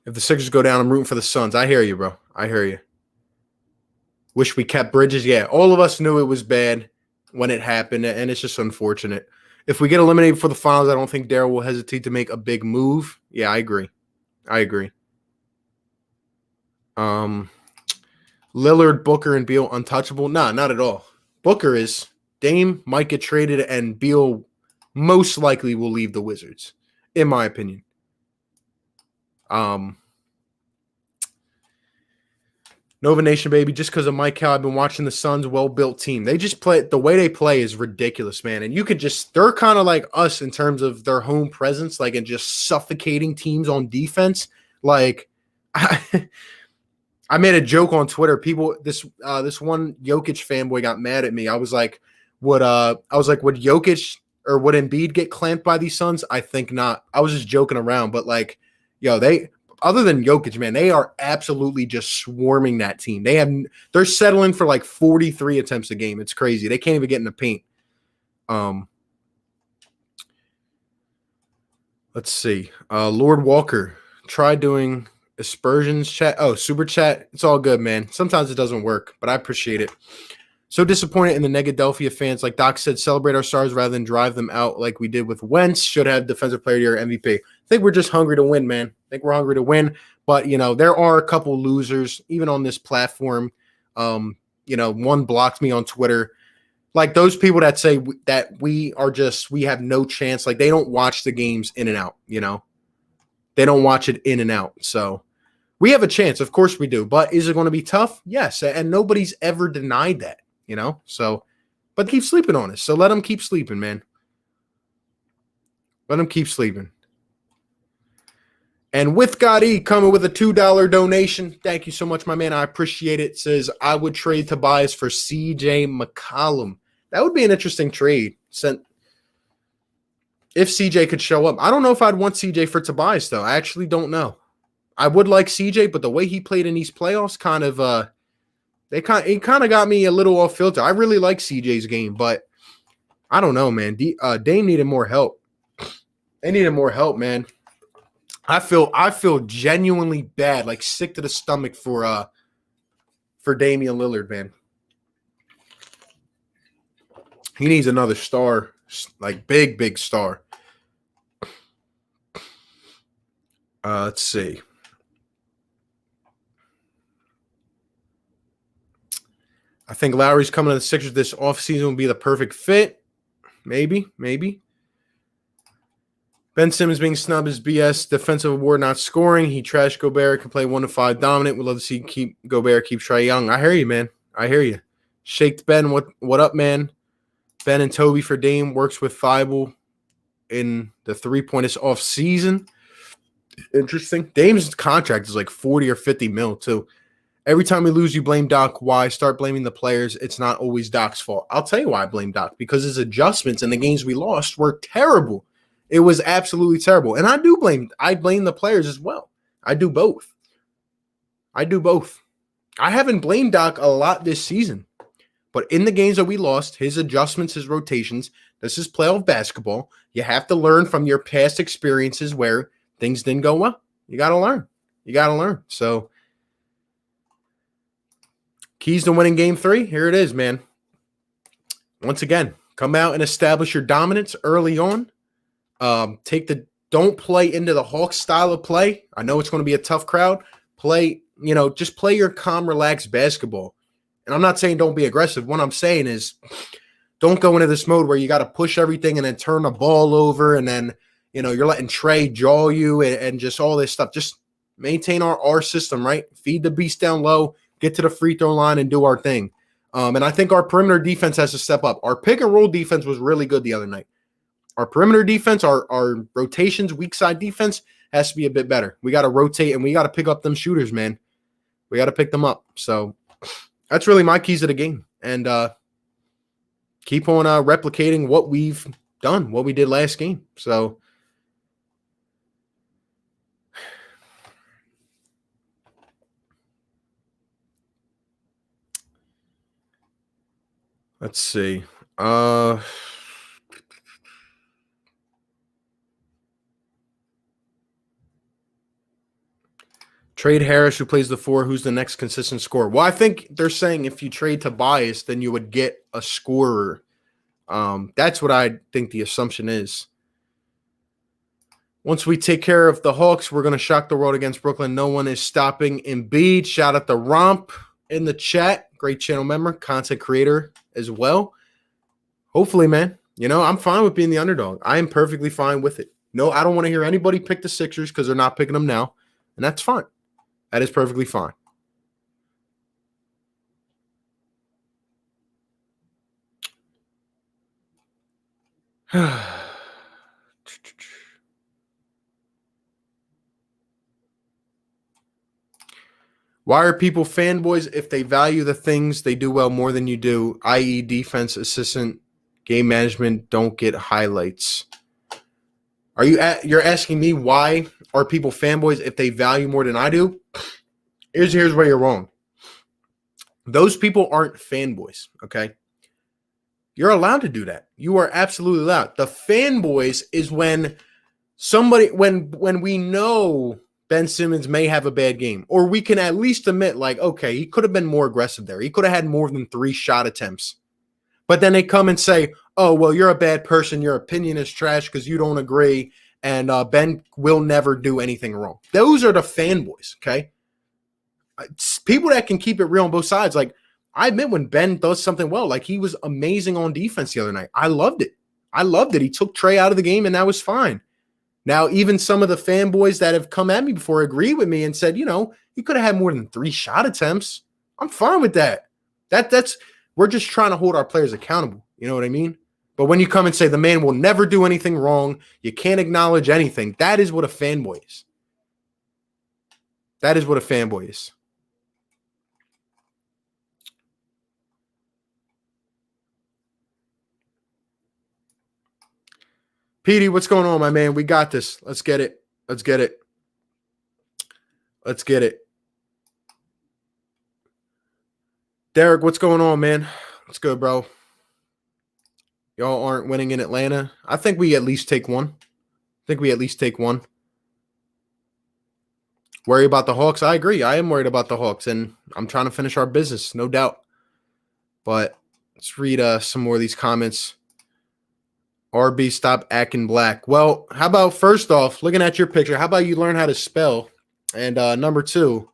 the Sixers go down, I'm rooting for the Suns. I hear you, bro. I hear you. Wish we kept Bridges. Yeah, all of us knew it was bad when it happened, and it's just unfortunate. If we get eliminated for the finals, I don't think Daryl will hesitate to make a big move. Yeah, I agree. Lillard, Booker, and Beal untouchable? Nah, not at all. Booker is. Dame might get traded, and Beal most likely will leave the Wizards, in my opinion. Nova Nation, baby. Just because of Mike Cal, I've been watching the Suns' well-built team. They just play. The way they play is ridiculous, man. And you could they're kind of like us in terms of their home presence, like, and just suffocating teams on defense. Like, I made a joke on Twitter. This one Jokic fanboy got mad at me. I was like, would Jokic or would Embiid get clamped by these Suns? I think not. I was just joking around, but like, other than Jokic, man, they are absolutely just swarming that team. They're settling for like 43 attempts a game. It's crazy. They can't even get in the paint. Let's see. Lord Walker, try doing aspersions chat. Oh, super chat. It's all good, man. Sometimes it doesn't work, but I appreciate it. So disappointed in the Negadelphia fans. Like Doc said, celebrate our stars rather than drive them out like we did with Wentz. Should have Defensive Player of the Year, MVP. I think we're just hungry to win, man. I think we're hungry to win. But, there are a couple losers, even on this platform. One blocked me on Twitter. Like, those people that say that we have no chance. Like, they don't watch the games in and out, They don't watch it in and out. So We have a chance. Of course we do. But is it going to be tough? Yes. And nobody's ever denied that, So, but keep sleeping on us. So let them keep sleeping, man. Let them keep sleeping. And with God E coming with a $2 donation. Thank you so much, my man. I appreciate it. Says, I would trade Tobias for CJ McCollum. That would be an interesting trade. If CJ could show up. I don't know if I'd want CJ for Tobias, though. I actually don't know. I would like CJ, but the way he played in these playoffs it kind of got me a little off filter. I really like CJ's game, but I don't know, man. Dame needed more help. They needed more help, man. I feel genuinely bad, like sick to the stomach for Damian Lillard, man. He needs another star, like big star. Let's see. I think Lowry's coming to the Sixers this offseason would be the perfect fit. Maybe. Ben Simmons being snubbed is BS. Defensive award not scoring. He trashed Gobert. Can play 1-5 dominant. We'd love to see Gobert keep Trae Young. I hear you, man. I hear you. Shaked Ben. What up, man? Ben and Toby for Dame works with Thibault in the 3-pointers off season. Interesting. Dame's contract is like 40 or 50 mil too. Every time we lose, you blame Doc. Why? Start blaming the players. It's not always Doc's fault. I'll tell you why I blame Doc. Because his adjustments in the games we lost were terrible. It was absolutely terrible. And I blame the players as well. I do both. I haven't blamed Doc a lot this season. But in the games that we lost, his adjustments, his rotations, this is playoff basketball. You have to learn from your past experiences where things didn't go well. You got to learn. So, keys to winning game 3, here it is, man. Once again, come out and establish your dominance early on. Don't play into the Hawks style of play. I know it's going to be a tough crowd. Just play your calm, relaxed basketball. And I'm not saying don't be aggressive. What I'm saying is don't go into this mode where you got to push everything and then turn the ball over and then, you're letting Trae jaw you and just all this stuff. Just maintain our system, right? Feed the beast down low, get to the free throw line and do our thing. And I think our perimeter defense has to step up. Our pick and roll defense was really good the other night. Our perimeter defense, our rotations, weak side defense has to be a bit better. We got to rotate and we got to pick up them shooters, man. We got to pick them up. So that's really my keys to the game. And keep on replicating what we've done, what we did last game. So let's see. Trade Harris, who plays the 4. Who's the next consistent scorer? Well, I think they're saying if you trade Tobias, then you would get a scorer. That's what I think the assumption is. Once we take care of the Hawks, we're going to shock the world against Brooklyn. No one is stopping Embiid. Shout out to Romp in the chat. Great channel member, content creator as well. Hopefully, man. I'm fine with being the underdog. I am perfectly fine with it. No, I don't want to hear anybody pick the Sixers because they're not picking them now. And that's fine. That is perfectly fine. Why are people fanboys if they value the things they do well more than you do, i.e. defense, assistant, game management, don't get highlights? You're asking me why are people fanboys if they value more than I do? Here's where you're wrong. Those people aren't fanboys, okay? You're allowed to do that. You are absolutely allowed. The fanboys is when when we know Ben Simmons may have a bad game, or we can at least admit, like, okay, he could have been more aggressive there. He could have had more than 3 shot attempts. But then they come and say, oh, well, you're a bad person. Your opinion is trash because you don't agree. And Ben will never do anything wrong. Those are the fanboys, okay? It's people that can keep it real on both sides. Like, I admit when Ben does something well, like he was amazing on defense the other night. I loved it. He took Trae out of the game, and that was fine. Now, even some of the fanboys that have come at me before agree with me and said, he could have had more than 3 shot attempts. I'm fine with that. That's we're just trying to hold our players accountable. You know what I mean? But when you come and say the man will never do anything wrong, you can't acknowledge anything, that is what a fanboy is. That is what a fanboy is. Petey, what's going on, my man? We got this. Let's get it. Let's get it. Let's get it. Derek, what's going on, man? What's good, bro? Y'all aren't winning in Atlanta. I think we at least take one. Worry about the Hawks. I agree. I am worried about the Hawks, and I'm trying to finish our business, no doubt. But let's read some more of these comments. RB, stop acting black. Well, how about first off, looking at your picture, how about you learn how to spell? And number 2,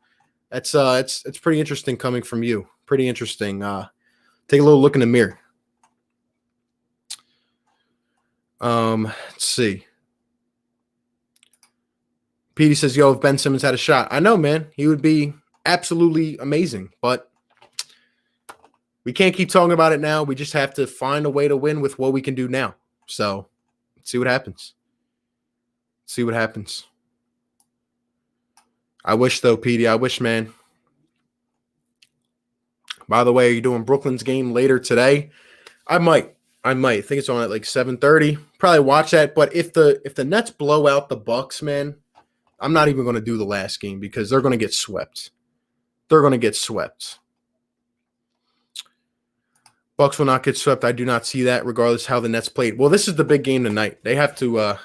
it's pretty interesting coming from you. Pretty interesting. Take a little look in the mirror. Let's see. Petey says, yo, if Ben Simmons had a shot. I know, man. He would be absolutely amazing. But we can't keep talking about it now. We just have to find a way to win with what we can do now. So, let's see what happens. I wish, though, Petey. I wish, man. By the way, are you doing Brooklyn's game later today? I might. I think it's on at like 7:30. Probably watch that. But if the Nets blow out the Bucks, man, I'm not even going to do the last game because they're going to get swept. Bucks will not get swept. I do not see that, regardless how the Nets played. Well, this is the big game tonight. They have to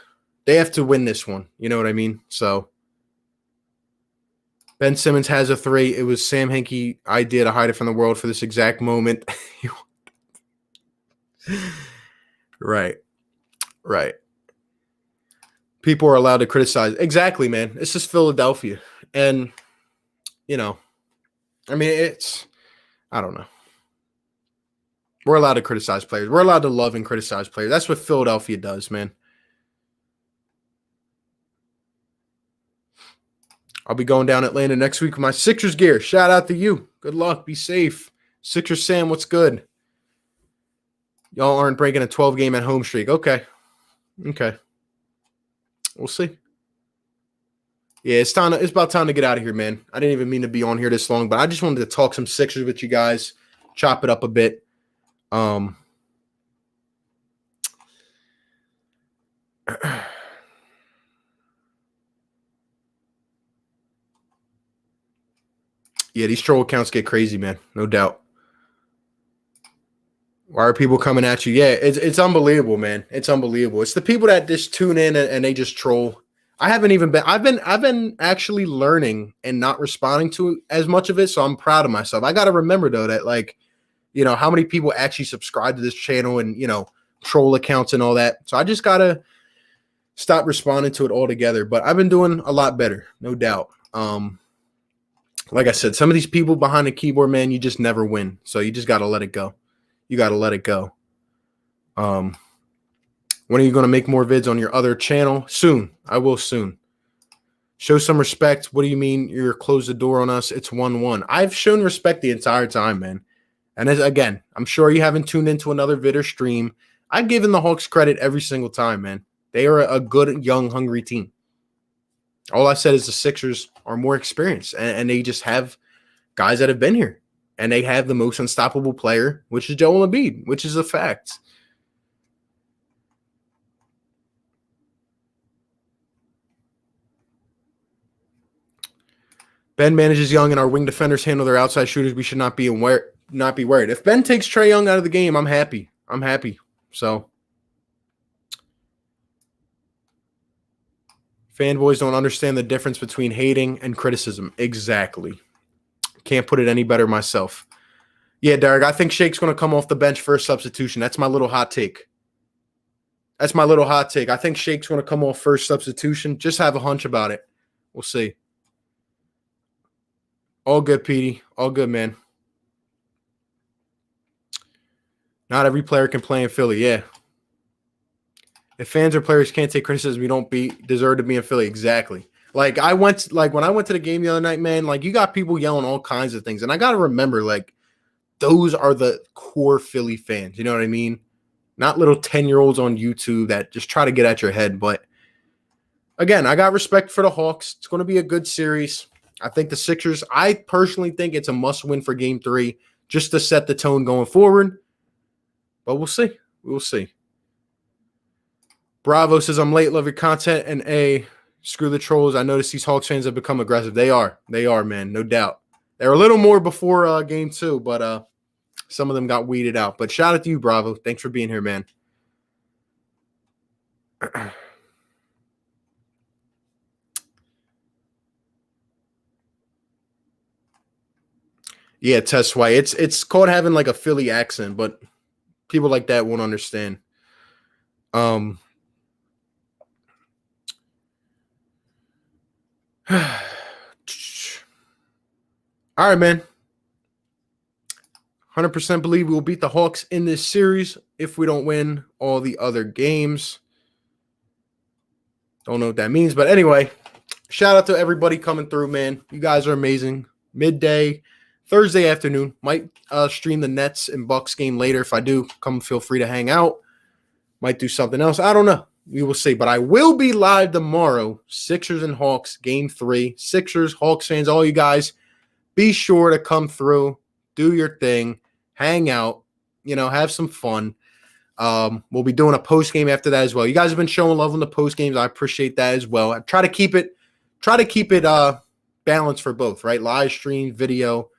win this one. You know what I mean? So Ben Simmons has a 3. It was Sam Hinkie idea to hide it from the world for this exact moment. Right. People are allowed to criticize. Exactly, man. This is Philadelphia. And, I mean, I don't know. We're allowed to criticize players. We're allowed to love and criticize players. That's what Philadelphia does, man. I'll be going down Atlanta next week with my Sixers gear. Shout out to you. Good luck. Be safe. Sixers Sam, what's good? Y'all aren't breaking a 12-game at home streak. Okay. We'll see. Yeah, it's about time to get out of here, man. I didn't even mean to be on here this long, but I just wanted to talk some Sixers with you guys, chop it up a bit. Yeah, these troll accounts get crazy, man. No doubt. Why are people coming at you? Yeah, it's unbelievable, man. It's unbelievable. It's the people that just tune in and they just troll. I've been actually learning and not responding to as much of it, so I'm proud of myself. I got to remember though that how many people actually subscribe to this channel and, troll accounts and all that. So I just got to stop responding to it altogether, but I've been doing a lot better, no doubt. Like I said, some of these people behind the keyboard, man, you just never win. So you just got to let it go. When are you going to make more vids on your other channel? Soon. I will soon. Show some respect. What do you mean you're close the door on us? It's 1-1. I've shown respect the entire time, man. And again, I'm sure you haven't tuned into another vid or stream. I've given the Hawks credit every single time, man. They are a good, young, hungry team. All I said is the Sixers are more experienced, and they just have guys that have been here. And they have the most unstoppable player, which is Joel Embiid, which is a fact. Ben manages Young, and our wing defenders handle their outside shooters. We should not be worried. If Ben takes Trae Young out of the game, I'm happy. So fanboys don't understand the difference between hating and criticism. Exactly. Can't put it any better myself. Yeah, Derek, I think Shake's going to come off the bench for a substitution. That's my little hot take. I think Shake's going to come off first substitution. Just have a hunch about it. We'll see. All good, Petey. All good, man. Not every player can play in Philly. Yeah. If fans or players can't take criticism, you don't deserve to be in Philly. Exactly. Like when I went to the game the other night, man, like you got people yelling all kinds of things. And I got to remember, like, those are the core Philly fans. You know what I mean? Not little 10-year-olds on YouTube that just try to get at your head. But again, I got respect for the Hawks. It's going to be a good series. I think the Sixers, I personally think it's a must-win for Game 3 just to set the tone going forward. But we'll see. We'll see. Bravo says, I'm late. Love your content. And A, screw the trolls. I noticed these Hawks fans have become aggressive. They are. They are, man. No doubt. They were a little more before Game 2, but some of them got weeded out. But shout out to you, Bravo. Thanks for being here, man. Yeah, Tess White. It's called having like a Philly accent, but people like that won't understand. All right, man. 100% believe we will beat the Hawks in this series if we don't win all the other games. Don't know what that means, but anyway, shout out to everybody coming through, man. You guys are amazing. Midday, Thursday afternoon. Might stream the Nets and Bucks game later. If I do, come feel free to hang out. Might do something else. I don't know. We will see. But I will be live tomorrow. Sixers and Hawks, Game 3. Sixers, Hawks fans, all you guys, be sure to come through, do your thing, hang out, have some fun. We'll be doing a post game after that as well. You guys have been showing love on the post games. I appreciate that as well. I try to keep it balanced for both, right? Live stream, video.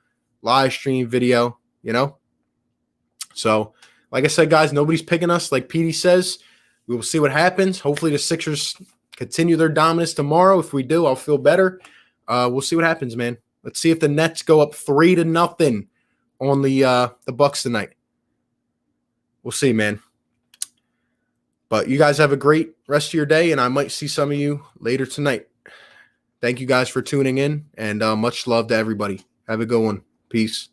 So, like I said, guys, nobody's picking us. Like PD says, we will see what happens. Hopefully the Sixers continue their dominance tomorrow. If we do, I'll feel better. We'll see what happens, man. Let's see if the Nets go up 3-0 on the Bucks tonight. We'll see, man. But you guys have a great rest of your day, and I might see some of you later tonight. Thank you guys for tuning in, and much love to everybody. Have a good one. Peace.